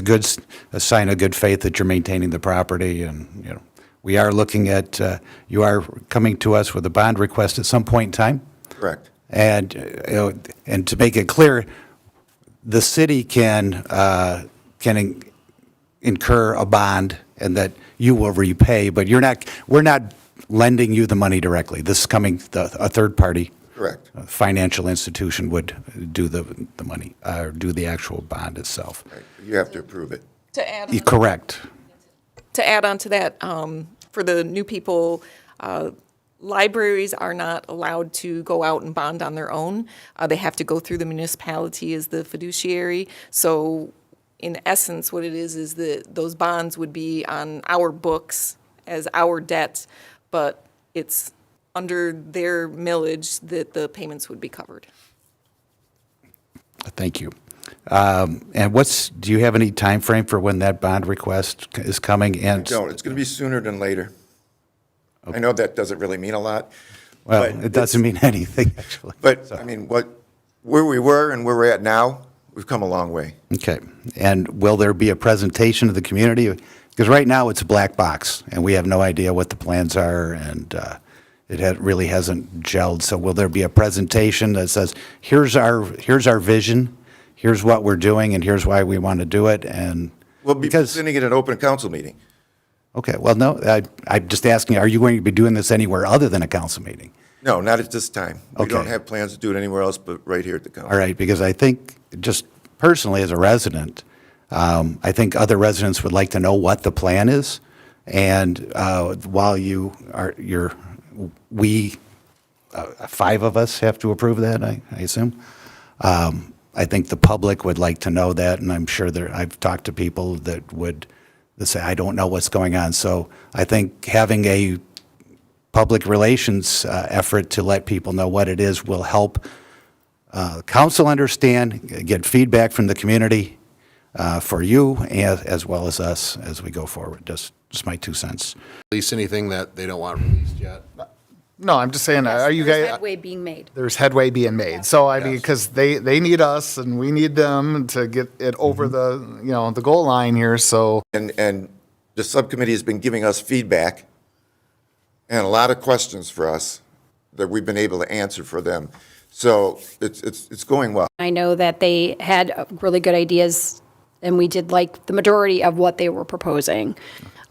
a sign of good faith that you're maintaining the property, and, you know, we are looking at, you are coming to us with a bond request at some point in time. Correct. And, you know, and to make it clear, the city can incur a bond and that you will repay, but we're not lending you the money directly. This is coming, a third party. Correct. Financial institution would do the money, or do the actual bond itself. Right. You have to approve it. To add on, Correct. to add on to that, for the new people, libraries are not allowed to go out and bond on their own. They have to go through the municipality as the fiduciary. So in essence, what it is that those bonds would be on our books as our debt, but it's under their millage that the payments would be covered. Thank you. And do you have any time frame for when that bond request is coming? And No, it's going to be sooner than later. I know that doesn't really mean a lot. well, but it doesn't mean anything, actually. But, I mean, where we were and where we're at now, we've come a long way. Okay. And will there be a presentation to the community? Because right now, it's a black box, and we have no idea what the plans are, and really hasn't gelled. So will there be a presentation that says, here's our vision, here's what we're doing, and here's why we want to do it? And We'll be presenting at an open council meeting. okay, well, no, I'm just asking, are you going to be doing this anywhere other than a council meeting? No, not at this time. We don't Okay. have plans to do it anywhere else but right here at the council. All right, because I think, just personally as a resident, I think other residents would like to know what the plan is. And while we, 5 of us have to approve that, I assume. I think the public would like to know that, and I'm sure I've talked to people that say, I don't know what's going on. So I think having a public relations effort to let people know what it is will help council understand, get feedback from the community for you as well as us as we go forward. Just my 2 cents. Release anything that they don't want released yet? No, I'm just saying, are you There's guys, headway being made. there's headway being made. So, I mean, because they need us and we need them to get it over the goal line here, so. And the subcommittee has been giving us feedback and a lot of questions for us that we've been able to answer for them. So it's going well. I know that they had really good ideas, and we did like the majority of what they were proposing.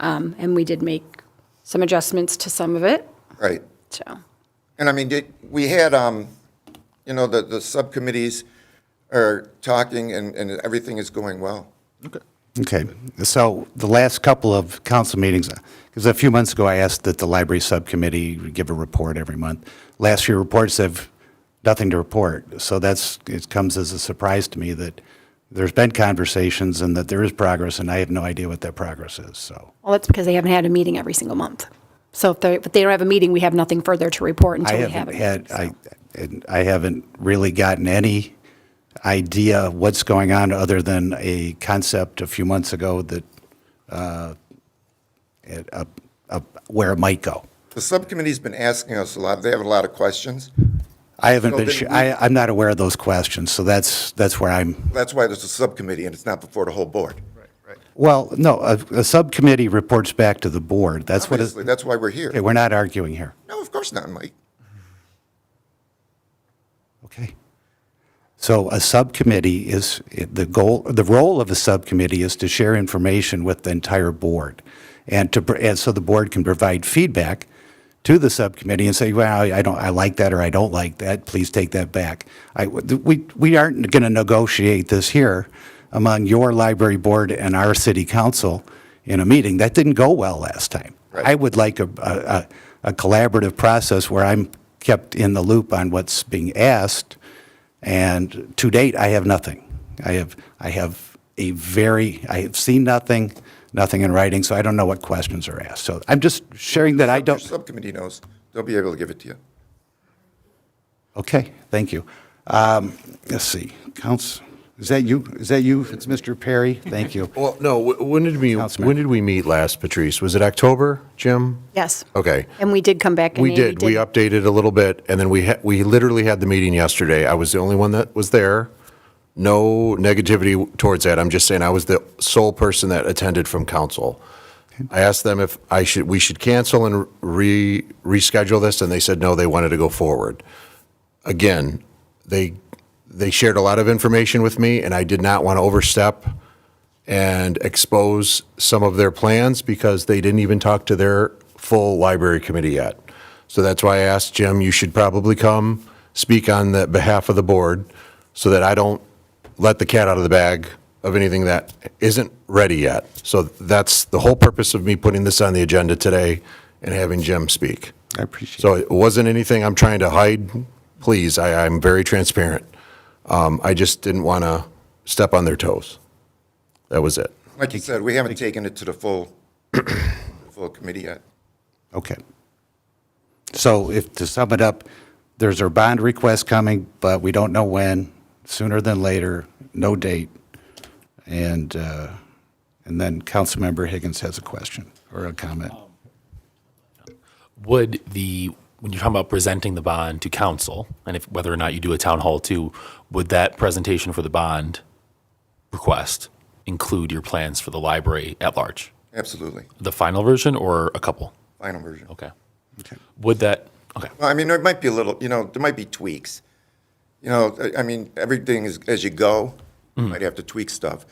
And we did make some adjustments to some of it, Right. so. And I mean, we had, the subcommittees are talking and everything is going well. Okay, so the last couple of council meetings, because a few months ago I asked that the library subcommittee give a report every month. Last year reports have nothing to report, so it comes as a surprise to me that there's been conversations and that there is progress, and I have no idea what that progress is, so. Well, that's because they haven't had a meeting every single month. So if they don't have a meeting, we have nothing further to report until we have it. I haven't really gotten any idea what's going on other than a concept a few months ago that, where it might go. The subcommittee's been asking us a lot. They have a lot of questions. I haven't So been, then I'm not aware of those questions, so that's where I'm, That's why there's a subcommittee and it's not before the whole board. well, no, a subcommittee reports back to the board. That's what Obviously, that's why we're here. okay, we're not arguing here. No, of course not, Mike. Okay. So a subcommittee is, the role of a subcommittee is to share information with the entire board. And so the board can provide feedback to the subcommittee and say, well, I like that or I don't like that, please take that back. We aren't going to negotiate this here among your library board and our city council in a meeting. That didn't go well last time. Right. I would like a collaborative process where I'm kept in the loop on what's being asked, and to date, I have nothing. I have seen nothing in writing, so I don't know what questions are asked. So I'm just sharing that I Your don't. subcommittee knows. They'll be able to give it to you. Okay, thank you. Let's see, is that you? It's Mr. Perry? Thank you. Well, no, when did we meet last, Patrice? Was it October, Jim? Yes. Okay. And we did come back and We did. We updated a little bit, and then we literally had the meeting yesterday. I was the only one that was there. No negativity towards that. I'm just saying I was the sole person that attended from council. I asked them if we should cancel and reschedule this, and they said no, they wanted to go forward. Again, they shared a lot of information with me, and I did not want to overstep and expose some of their plans because they didn't even talk to their full library committee yet. So that's why I asked Jim, you should probably come speak on the behalf of the board so that I don't let the cat out of the bag of anything that isn't ready yet. So that's the whole purpose of me putting this on the agenda today and having Jim speak. I appreciate So it wasn't anything I'm trying to hide. Please, I'm very transparent. I just didn't want to step on their toes. That was it. Like you said, we haven't taken it to the full, full committee yet. Okay. So if, to sum it up, there's a bond request coming, but we don't know when, sooner than later, no date. And then Councilmember Higgins has a question or a comment. When you're talking about presenting the bond to council, and if, whether or not you do a town hall too, would that presentation for the bond request include your plans for the library at large? Absolutely. The final version or a couple? Final version. Okay. Would that, okay. Well, I mean, there might be a little, there might be tweaks. I mean, everything is, as you go, you might have to tweak stuff.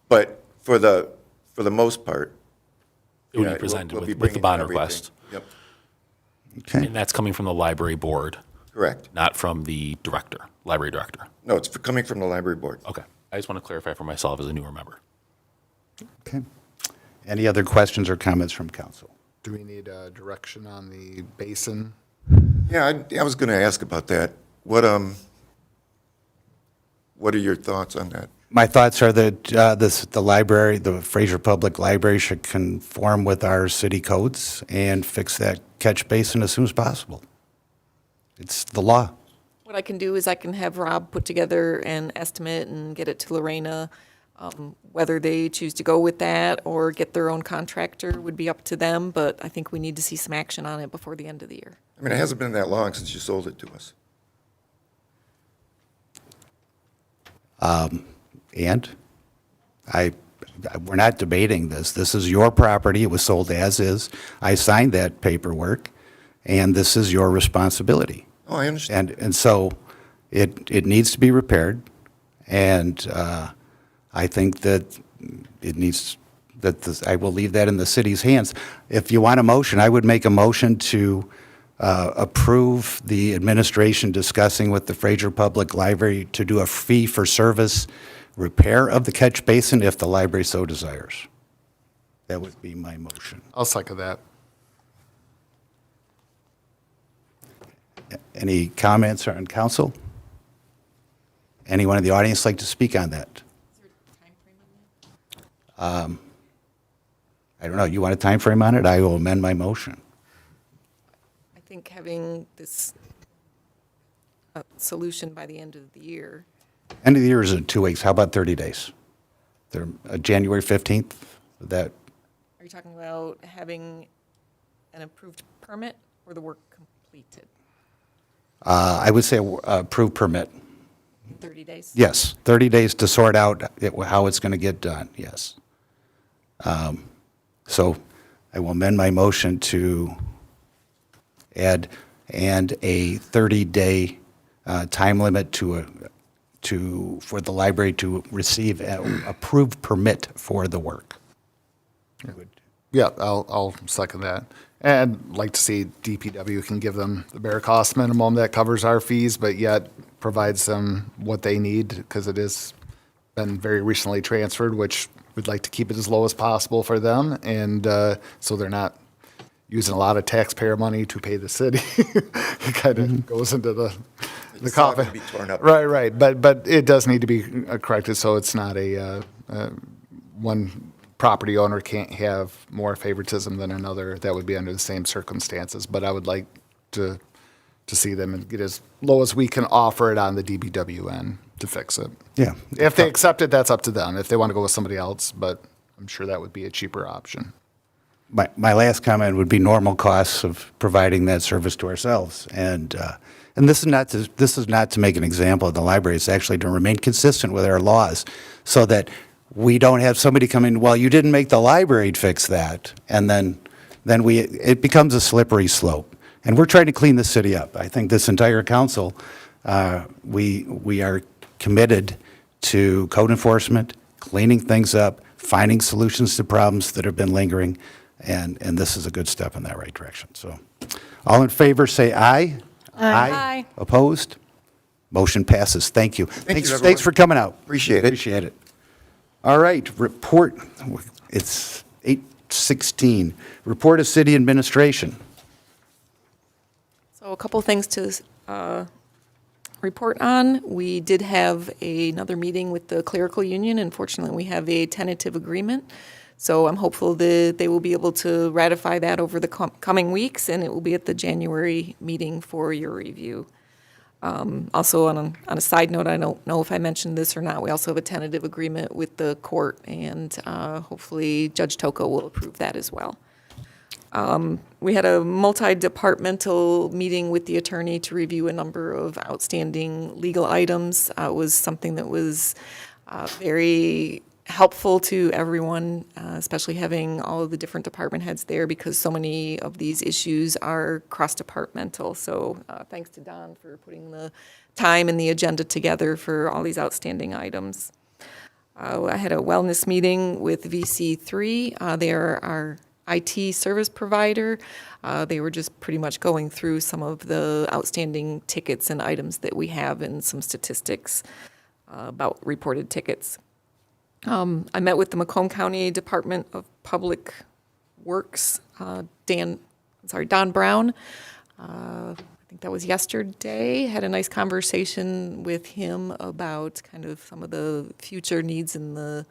But for the most part. It would yeah, be presented we'll be with the bringing bond everything. request. Yep, Okay. And that's coming from the library board, correct. not from the director, library director. No, it's coming from the library board. Okay. I just want to clarify for myself as a newer member. Okay. Any other questions or comments from council? Do we need direction on the basin? Yeah, I was going to ask about that. What are your thoughts on that? My thoughts are that the library, the Fraser Public Library, should conform with our city codes and fix that catch basin as soon as possible. It's the law. What I can do is I can have Rob put together an estimate and get it to Lorena. Whether they choose to go with that or get their own contractor would be up to them, but I think we need to see some action on it before the end of the year. I mean, it hasn't been that long since you sold it to us. And we're not debating this. This is your property. It was sold as is. I signed that paperwork, and this is your responsibility. Oh, I understand. And so it needs to be repaired, and I think that it needs, I will leave that in the city's hands. If you want a motion, I would make a motion to approve the administration discussing with the Fraser Public Library to do a fee-for-service repair of the catch basin if the library so desires. That would be my motion. I'll second that. Any comments on council? Anyone in the audience like to speak on that? I don't know. You want a time frame on it? I will amend my motion. I think having this solution by the end of the year. End of the year is in 2 weeks. How about 30 days? January 15th? That, Are you talking about having an approved permit or the work completed? I would say approved permit. 30 days? Yes, 30 days to sort out how it's going to get done, yes. So I will amend my motion to add and a 30-day time limit for the library to receive an approved permit for the work. Yeah, I'll second that. And I'd like to see DPW can give them the bare cost minimum that covers our fees, but yet provides them what they need, because it has been very recently transferred, which we'd like to keep it as low as possible for them, and so they're not using a lot of taxpayer money to pay the city. It kind of goes into the It's all coffin. gonna be torn up. Right. But it does need to be corrected, so it's not one property owner can't have more favoritism than another. That would be under the same circumstances. But I would like to see them and get as low as we can offer it on the DBW end to fix it. Yeah. If they accept it, that's up to them. If they want to go with somebody else, but I'm sure that would be a cheaper option. My last comment would be normal costs of providing that service to ourselves. And this is not to make an example of the library. It's actually to remain consistent with our laws so that we don't have somebody come in, well, you didn't make the library fix that. And then it becomes a slippery slope. And we're trying to clean the city up. I think this entire council, we are committed to code enforcement, cleaning things up, finding solutions to problems that have been lingering, and this is a good step in that right direction. So, all in favor, say aye. Aye. Opposed? Motion passes. Thank you. you, Thanks everyone. for coming out. Appreciate it. Appreciate it. All right, report. It's 8:16. Report of city administration. So a couple things to report on. We did have another meeting with the clerical union. Unfortunately, we have a tentative agreement. So I'm hopeful that they will be able to ratify that over the coming weeks, and it will be at the January meeting for your review. Also, on a side note, I don't know if I mentioned this or not, we also have a tentative agreement with the court, and hopefully Judge Toko will approve that as well. We had a multi-departmental meeting with the attorney to review a number of outstanding legal items. It was something that was very helpful to everyone, especially having all of the different department heads there, because so many of these issues are cross-departmental. So thanks to Don for putting the time and the agenda together for all these outstanding items. I had a wellness meeting with VC3. They are our IT service provider. They were just pretty much going through some of the outstanding tickets and items that we have and some statistics about reported tickets. I met with the Macomb County Department of Public Works, Don Brown. I think that was yesterday. Had a nice conversation with him about kind of some of the future needs in the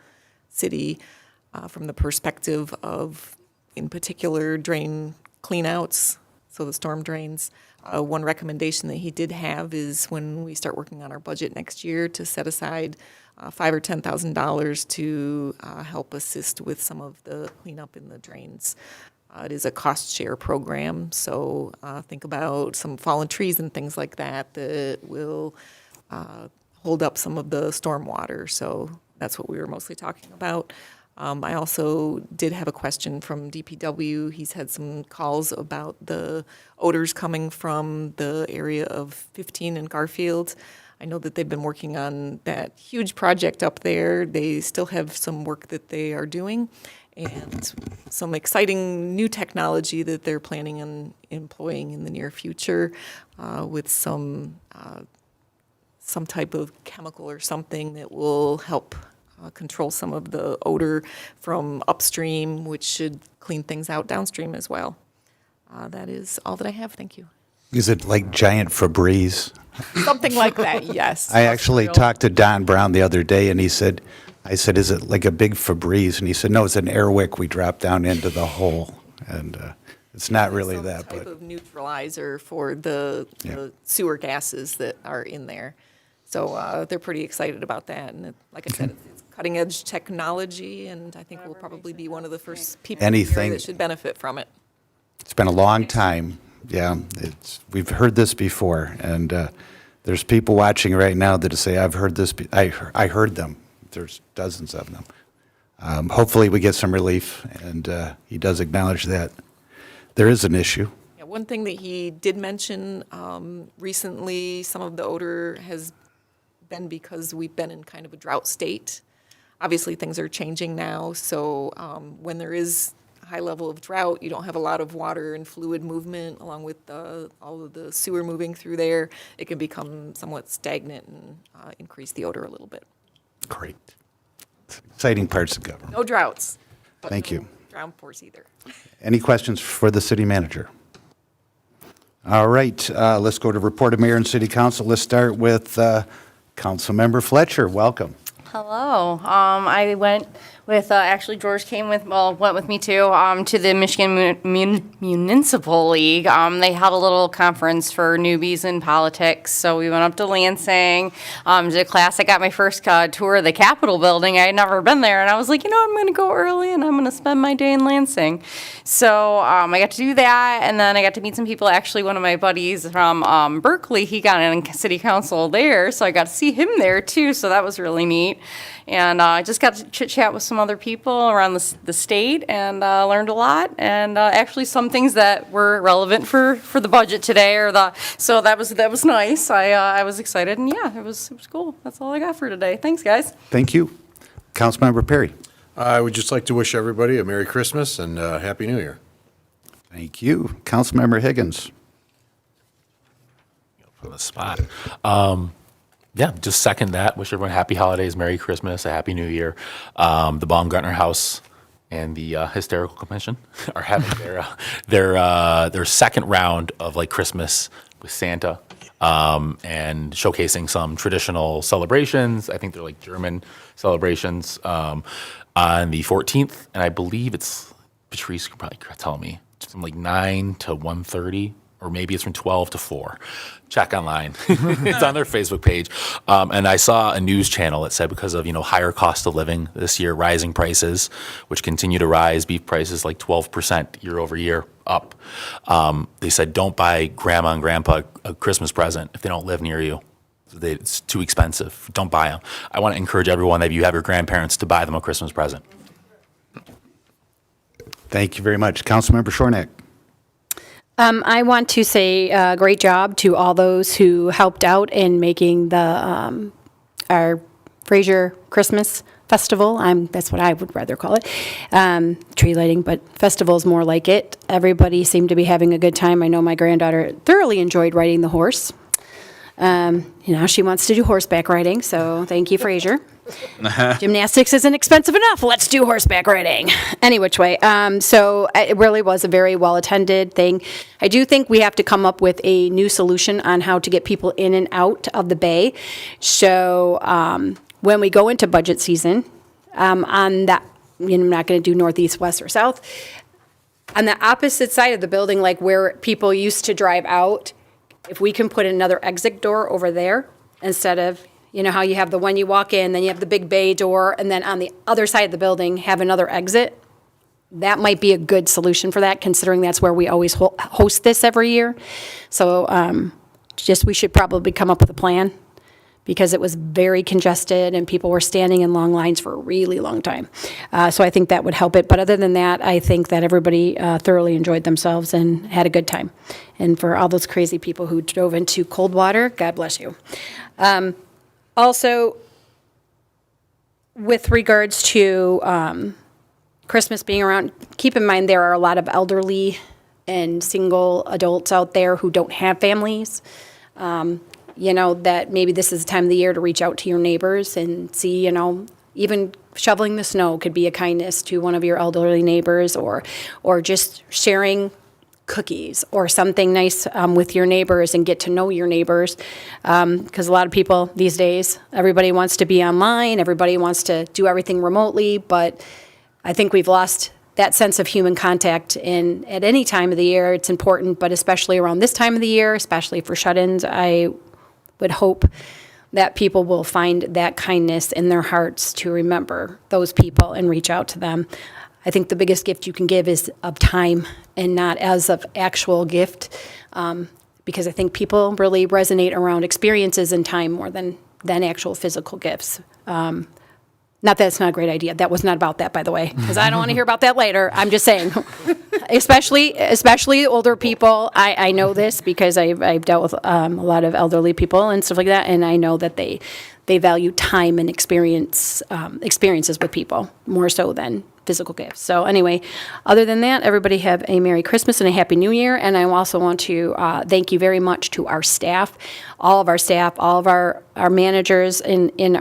city from the perspective of, in particular, drain cleanouts, so the storm drains. One recommendation that he did have is when we start working on our budget next year to set aside $5,000 or $10,000 to help assist with some of the cleanup in the drains. It is a cost share program, so think about some fallen trees and things like that that will hold up some of the storm water. So that's what we were mostly talking about. I also did have a question from DPW. He's had some calls about the odors coming from the area of 15 in Garfield. I know that they've been working on that huge project up there. They still have some work that they are doing and some exciting new technology that they're planning on employing in the near future with some type of chemical or something that will help control some of the odor from upstream, which should clean things out downstream as well. That is all that I have. Thank you. Is it like giant Febreze? Something like that, yes. I actually talked to Don Brown the other day, and I said, is it like a big Febreze? And he said, no, it's an air wick we drop down into the hole. And it's not really that, Some type but of neutralizer for the sewer gases that are in there. So they're pretty excited about that. And like I said, it's cutting-edge technology, and I think we'll probably be one of the first people in the area that should benefit from it. it's been a long time. Yeah, we've heard this before, and there's people watching right now that say, I've heard this, I heard them. There's dozens of them. Hopefully we get some relief, and he does acknowledge that there is an issue. Yeah, one thing that he did mention recently, some of the odor has been because we've been in kind of a drought state. Obviously, things are changing now, so when there is a high level of drought, you don't have a lot of water and fluid movement along with all of the sewer moving through there. It can become somewhat stagnant and increase the odor a little bit. Great. Exciting parts of government. No droughts. But Thank no you. downpours either. Any questions for the city manager? All right, let's go to report of mayor and city council. Let's start with Councilmember Fletcher. Welcome. Hello. I went with, actually George went with me too, to the Michigan Municipal League. They had a little conference for newbies in politics. So we went up to Lansing, did a class. I got my first tour of the Capitol building. I had never been there. And I was like, I'm going to go early and I'm going to spend my day in Lansing. So I got to do that. And then I got to meet some people. Actually, one of my buddies from Berkeley, he got in city council there. So I got to see him there too. So that was really neat. And I just got to chit-chat with some other people around the state and learned a lot. And actually some things that were relevant for the budget today. So that was nice. I was excited. And yeah, it was cool. That's all I got for today. Thanks, guys. Thank you. Councilmember Perry. I would just like to wish everybody a Merry Christmas and Happy New Year. Thank you. Councilmember Higgins. On the spot. Yeah, just second that. Wish everyone happy holidays, Merry Christmas, a Happy New Year. The Baumgartner House and the Hysterical Commission are having their second round of like Christmas with Santa, and showcasing some traditional celebrations. I think they're like German celebrations, on the 14th, and I believe it's, Patrice could probably tell me, it's from like 9 to 1:30, or maybe it's from 12 to 4. Check online. It's on their Facebook page. And I saw a news channel that said because of, higher cost of living this year, rising prices, which continue to rise, beef prices like 12% year over year up. They said, don't buy grandma and grandpa a Christmas present if they don't live near you. It's too expensive. Don't buy them. I want to encourage everyone that if you have your grandparents to buy them a Christmas present. Thank you very much. Councilmember Shornack. I want to say great job to all those who helped out in making the our Fraser Christmas Festival. That's what I would rather call it. Tree lighting, but festival is more like it. Everybody seemed to be having a good time. I know my granddaughter thoroughly enjoyed riding the horse. She wants to do horseback riding, so thank you, Fraser. Gymnastics isn't expensive enough. Let's do horseback riding. Any which way. So it really was a very well-attended thing. I do think we have to come up with a new solution on how to get people in and out of the bay. So when we go into budget season, on that, I'm not going to do northeast, west, or south. On the opposite side of the building, like where people used to drive out, if we can put another exit door over there instead of, how you have the one you walk in, then you have the big bay door, and then on the other side of the building have another exit, that might be a good solution for that, considering that's where we always host this every year. So we should probably come up with a plan, because it was very congested and people were standing in long lines for a really long time. So I think that would help it. But other than that, I think that everybody thoroughly enjoyed themselves and had a good time. And for all those crazy people who drove into cold water, God bless you. Also, with regards to Christmas being around, keep in mind there are a lot of elderly and single adults out there who don't have families. That maybe this is the time of the year to reach out to your neighbors and see, even shoveling the snow could be a kindness to one of your elderly neighbors, or just sharing cookies or something nice with your neighbors and get to know your neighbors. Because a lot of people these days, everybody wants to be online, everybody wants to do everything remotely, but I think we've lost that sense of human contact. And at any time of the year, it's important, but especially around this time of the year, especially for shut-ins, I would hope that people will find that kindness in their hearts to remember those people and reach out to them. I think the biggest gift you can give is of time and not as of actual gift, because I think people really resonate around experiences and time more than actual physical gifts. Not that it's not a great idea. That was not about that, by the way, because I don't want to hear about that later. I'm just saying, especially older people. I know this because I've dealt with a lot of elderly people and stuff like that, and I know that they value time and experiences with people more so than physical gifts. So anyway, other than that, everybody have a Merry Christmas and a Happy New Year. And I also want to thank you very much to our staff, all of our managers in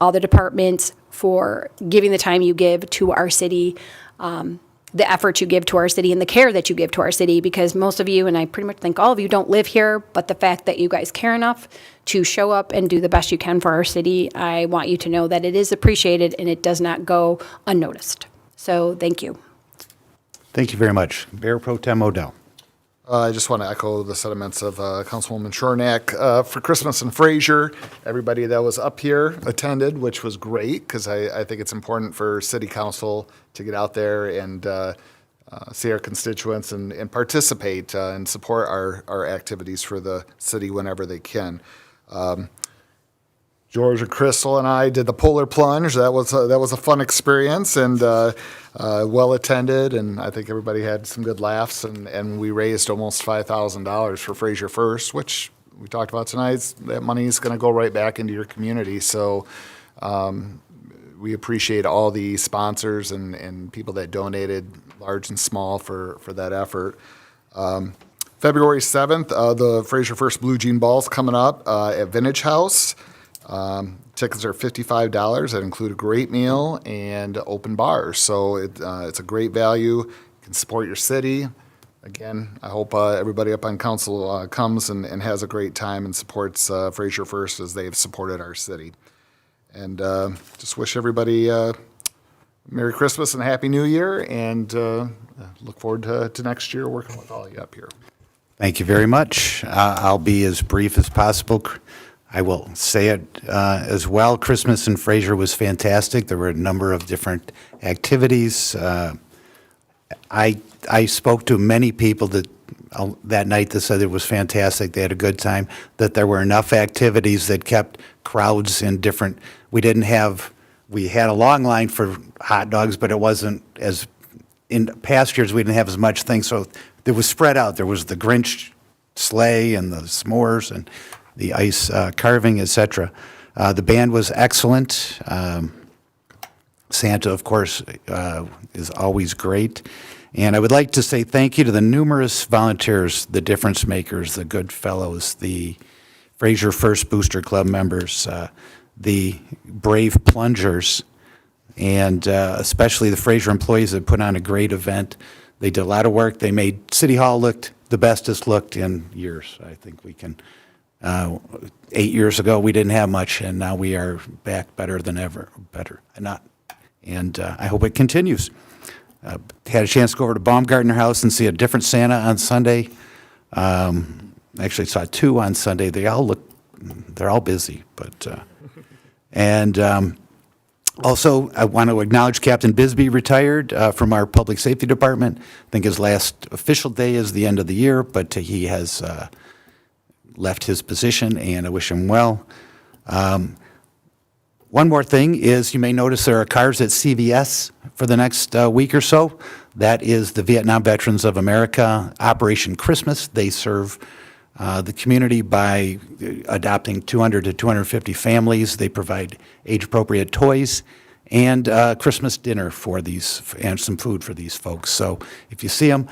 all the departments, for giving the time you give to our city, the effort you give to our city, and the care that you give to our city, because most of you, and I pretty much think all of you, don't live here, but the fact that you guys care enough to show up and do the best you can for our city, I want you to know that it is appreciated and it does not go unnoticed. So thank you. Thank you very much. Mayor Pro Tem Odell. I just want to echo the sentiments of Councilwoman Shornack. For Christmas in Fraser, everybody that was up here attended, which was great, because I think it's important for City Council to get out there and see our constituents and participate and support our activities for the city whenever they can. George and Crystal and I did the polar plunge. That was a fun experience and well attended, and I think everybody had some good laughs. And we raised almost $5,000 for Fraser First, which we talked about tonight. That money is going to go right back into your community. So we appreciate all the sponsors and people that donated, large and small, for that effort. February 7th, the Fraser First Blue Jean Ball's coming up at Vintage House. Tickets are $55 that include a great meal and open bars. So it's a great value. You can support your city. Again, I hope everybody up on council comes and has a great time and supports Fraser First as they've supported our city. And just wish everybody Merry Christmas and Happy New Year, and look forward to next year working with all of you up here. Thank you very much. I'll be as brief as possible. I will say it as well. Christmas in Fraser was fantastic. There were a number of different activities. I spoke to many people that night that said it was fantastic. They had a good time, that there were enough activities that kept crowds in different, we had a long line for hot dogs, but it wasn't as, in past years, we didn't have as much things, so it was spread out. There was the Grinch sleigh and the s'mores and the ice carving, et cetera. The band was excellent. Santa, of course, is always great. And I would like to say thank you to the numerous volunteers, the difference makers, the good fellows, the Fraser First Booster Club members, the brave plungers, and especially the Fraser employees that put on a great event. They did a lot of work. They made City Hall look the best it's looked in years. I think we can, 8 years ago, we didn't have much, and now we are back better than ever, and I hope it continues. Had a chance to go over to Baumgartner House and see a different Santa on Sunday. Actually saw two on Sunday. They're all busy, but, also, I want to acknowledge Captain Bisbee retired from our Public Safety Department. I think his last official day is the end of the year, but he has left his position, and I wish him well. One more thing is you may notice there are cars at CVS for the next week or so. That is the Vietnam Veterans of America Operation Christmas. They serve the community by adopting 200 to 250 families. They provide age-appropriate toys and Christmas dinner for these, and some food for these folks. So if you see them,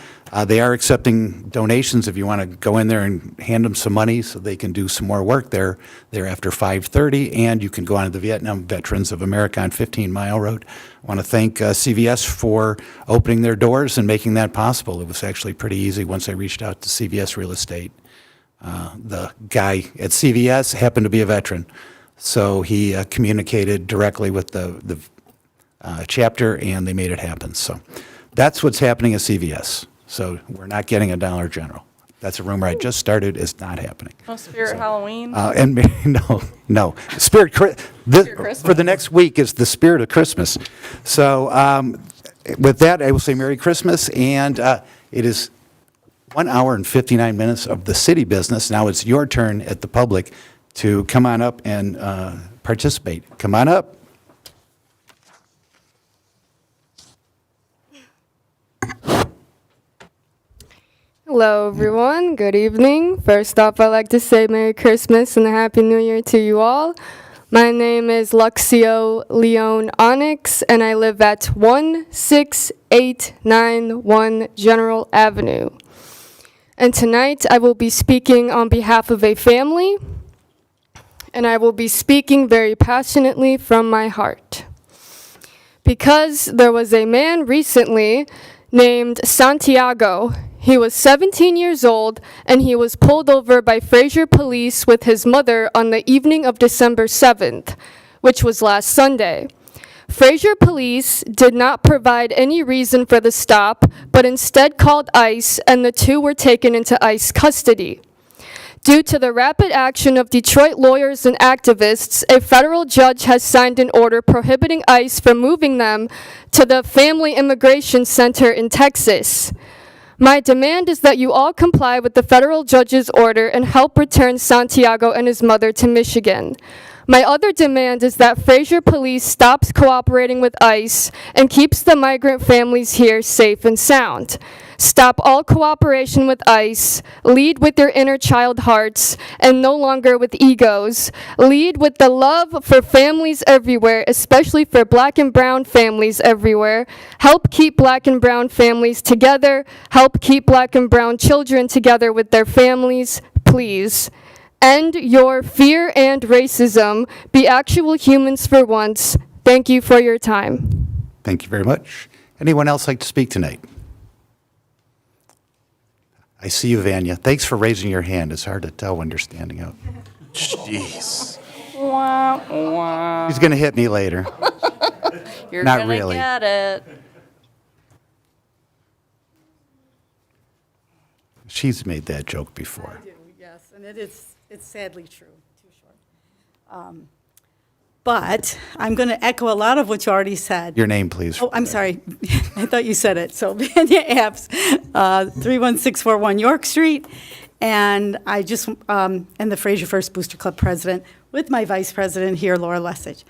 they are accepting donations if you want to go in there and hand them some money so they can do some more work there. They're after 5:30, and you can go on to the Vietnam Veterans of America on 15 Mile Road. I want to thank CVS for opening their doors and making that possible. It was actually pretty easy once I reached out to CVS Real Estate. The guy at CVS happened to be a veteran, so he communicated directly with the chapter, and they made it happen. So that's what's happening at CVS. So we're not getting a Dollar General. That's a rumor I just started. It's not happening. Oh, Spirit Halloween? And no. For the next week is the spirit of Christmas. So with that, I will say Merry Christmas, and it is 1 hour and 59 minutes of the city business. Now it's your turn at the public to come on up and participate. Come on up. Hello, everyone. Good evening. First off, I'd like to say Merry Christmas and a Happy New Year to you all. My name is Luxio Leon Onyx, and I live at 16891 General Avenue. And tonight, I will be speaking on behalf of a family, and I will be speaking very passionately from my heart. Because there was a man recently named Santiago. He was 17 years old, and he was pulled over by Fraser police with his mother on the evening of December 7th, which was last Sunday. Fraser police did not provide any reason for the stop, but instead called ICE, and the two were taken into ICE custody. Due to the rapid action of Detroit lawyers and activists, a federal judge has signed an order prohibiting ICE from moving them to the Family Immigration Center in Texas. My demand is that you all comply with the federal judge's order and help return Santiago and his mother to Michigan. My other demand is that Fraser police stops cooperating with ICE and keeps the migrant families here safe and sound. Stop all cooperation with ICE, lead with your inner child hearts, and no longer with egos. Lead with the love for families everywhere, especially for Black and brown families everywhere. Help keep Black and brown families together. Help keep Black and brown children together with their families, please. End your fear and racism. Be actual humans for once. Thank you for your time. Thank you very much. Anyone else like to speak tonight? I see you, Vanya. Thanks for raising your hand. It's hard to tell when you're standing up. Jeez. Wah, wah. He's going to hit me later. You're Not gonna really. get it. She's made that joke before. I do, yes, and it's sadly true, too short. But I'm going to echo a lot of what you already said. Your name, please. Oh, I'm sorry. I thought you said it. So Vanya Apps, 31641 York Street. And I just am the Fraser First Booster Club president with my vice president here, Laura Lessig.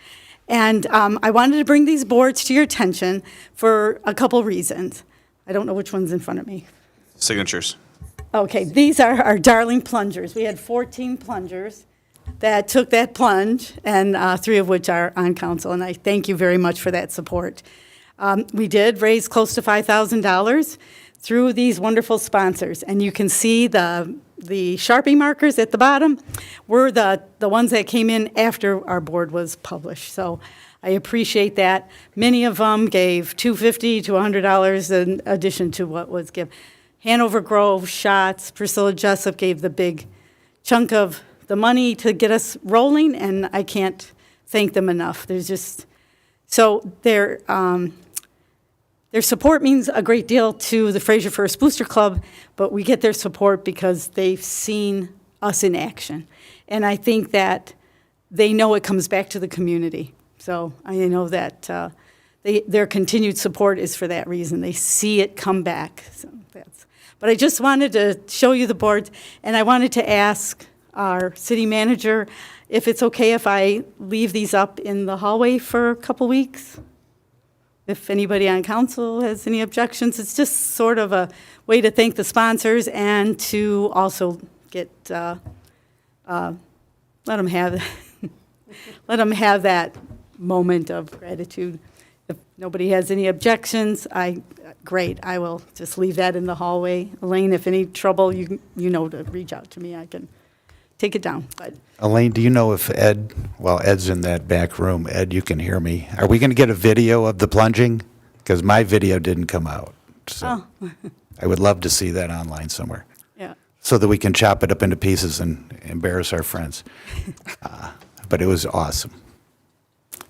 And I wanted to bring these boards to your attention for a couple reasons. I don't know which one's in front of me. Signatures. Okay, these are our darling plungers. We had 14 plungers that took that plunge, and 3 of which are on council, and I thank you very much for that support. We did raise close to $5,000 through these wonderful sponsors, and you can see the Sharpie markers at the bottom were the ones that came in after our board was published, so I appreciate that. Many of them gave $250 to $100 in addition to what was given. Hanover Grove, Schatz, Priscilla Jessup gave the big chunk of the money to get us rolling, and I can't thank them enough. There's just, so their support means a great deal to the Fraser First Booster Club, but we get their support because they've seen us in action. And I think that they know it comes back to the community. So I know that their continued support is for that reason. They see it come back. So but I just wanted to show you the boards, and I wanted to ask our city manager if it's okay if I leave these up in the hallway for a couple weeks. If anybody on council has any objections, it's just sort of a way to thank the sponsors and to also get, let them have, let them have that moment of gratitude. If nobody has any objections, great, I will just leave that in the hallway. Elaine, if any trouble, you know to reach out to me, I can take it down. But Elaine, do you know if Ed, well, Ed's in that back room. Ed, you can hear me. Are we going to get a video of the plunging? Because my video didn't come out. So I would love to see that online somewhere. Yeah. So that we can chop it up into pieces and embarrass our friends. But it was awesome.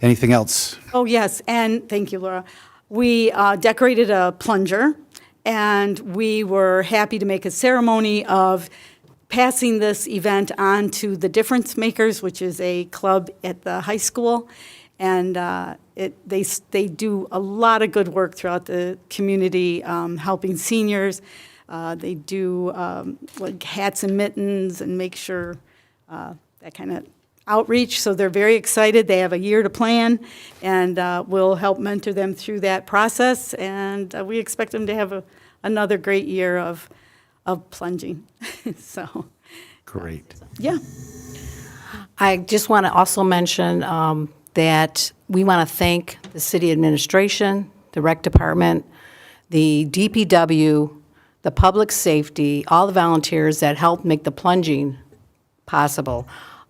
Anything else? Oh, yes, and thank you, Laura. We decorated a plunger, and we were happy to make a ceremony of passing this event on to the Difference Makers, which is a club at the high school. And they do a lot of good work throughout the community, helping seniors. They do like hats and mittens and make sure that kind of outreach. So they're very excited. They have a year to plan, and we'll help mentor them through that process. And we expect them to have another great year of plunging. So great. Yeah. I just want to also mention that we want to thank the city administration, the rec department, the DPW, the public safety, all the volunteers that helped make the plunging possible.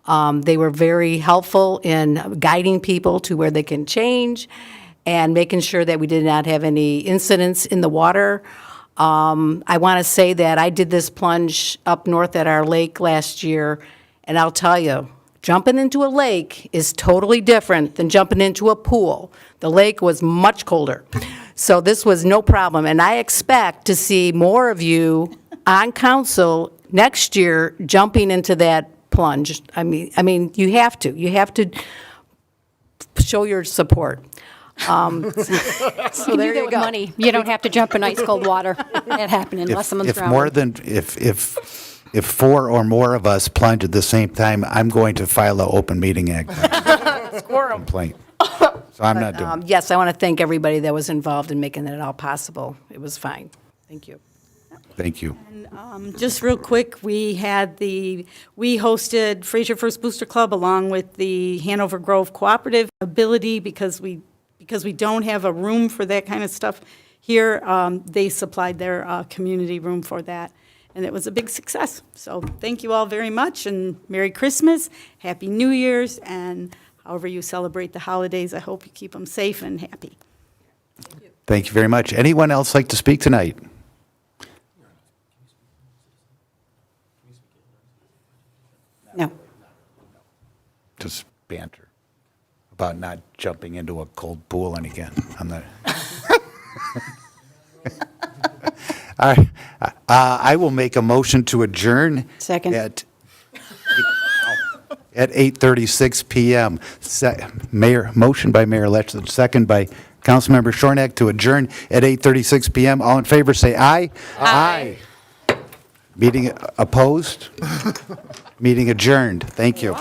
They were very helpful in guiding people to where they can change and making sure that we did not have any incidents in the water. I want to say that I did this plunge up north at our lake last year, and I'll tell you, jumping into a lake is totally different than jumping into a pool. The lake was much colder. So this was no problem, and I expect to see more of you on council next year jumping into that plunge. I mean, you have to show your support. So You there do that you with go. money. You don't have to jump in ice cold water. That happened unless someone's If drowning. more than, if 4 or more of us plunge at the same time, I'm going to file an open meeting act complaint. So I'm not doing it. Yes, I want to thank everybody that was involved in making that all possible. It was fine. Thank you. Thank you. Just real quick, we hosted Fraser First Booster Club along with the Hanover Grove Cooperative Ability because we don't have a room for that kind of stuff here. They supplied their community room for that. and it was a big success. So thank you all very much, and Merry Christmas, Happy New Year's, and however you celebrate the holidays, I hope you keep them safe and happy. Thank you very much. Anyone else like to speak tonight? No. Just banter about not jumping into a cold pool and again. I'm not. All right. I will make a motion to adjourn. Second. At 8:36 PM. Motion by Mayor Letch, second by Councilmember Shornack to adjourn at 8:36 PM. All in favor, say aye. Aye. Meeting opposed? Meeting adjourned. Thank you.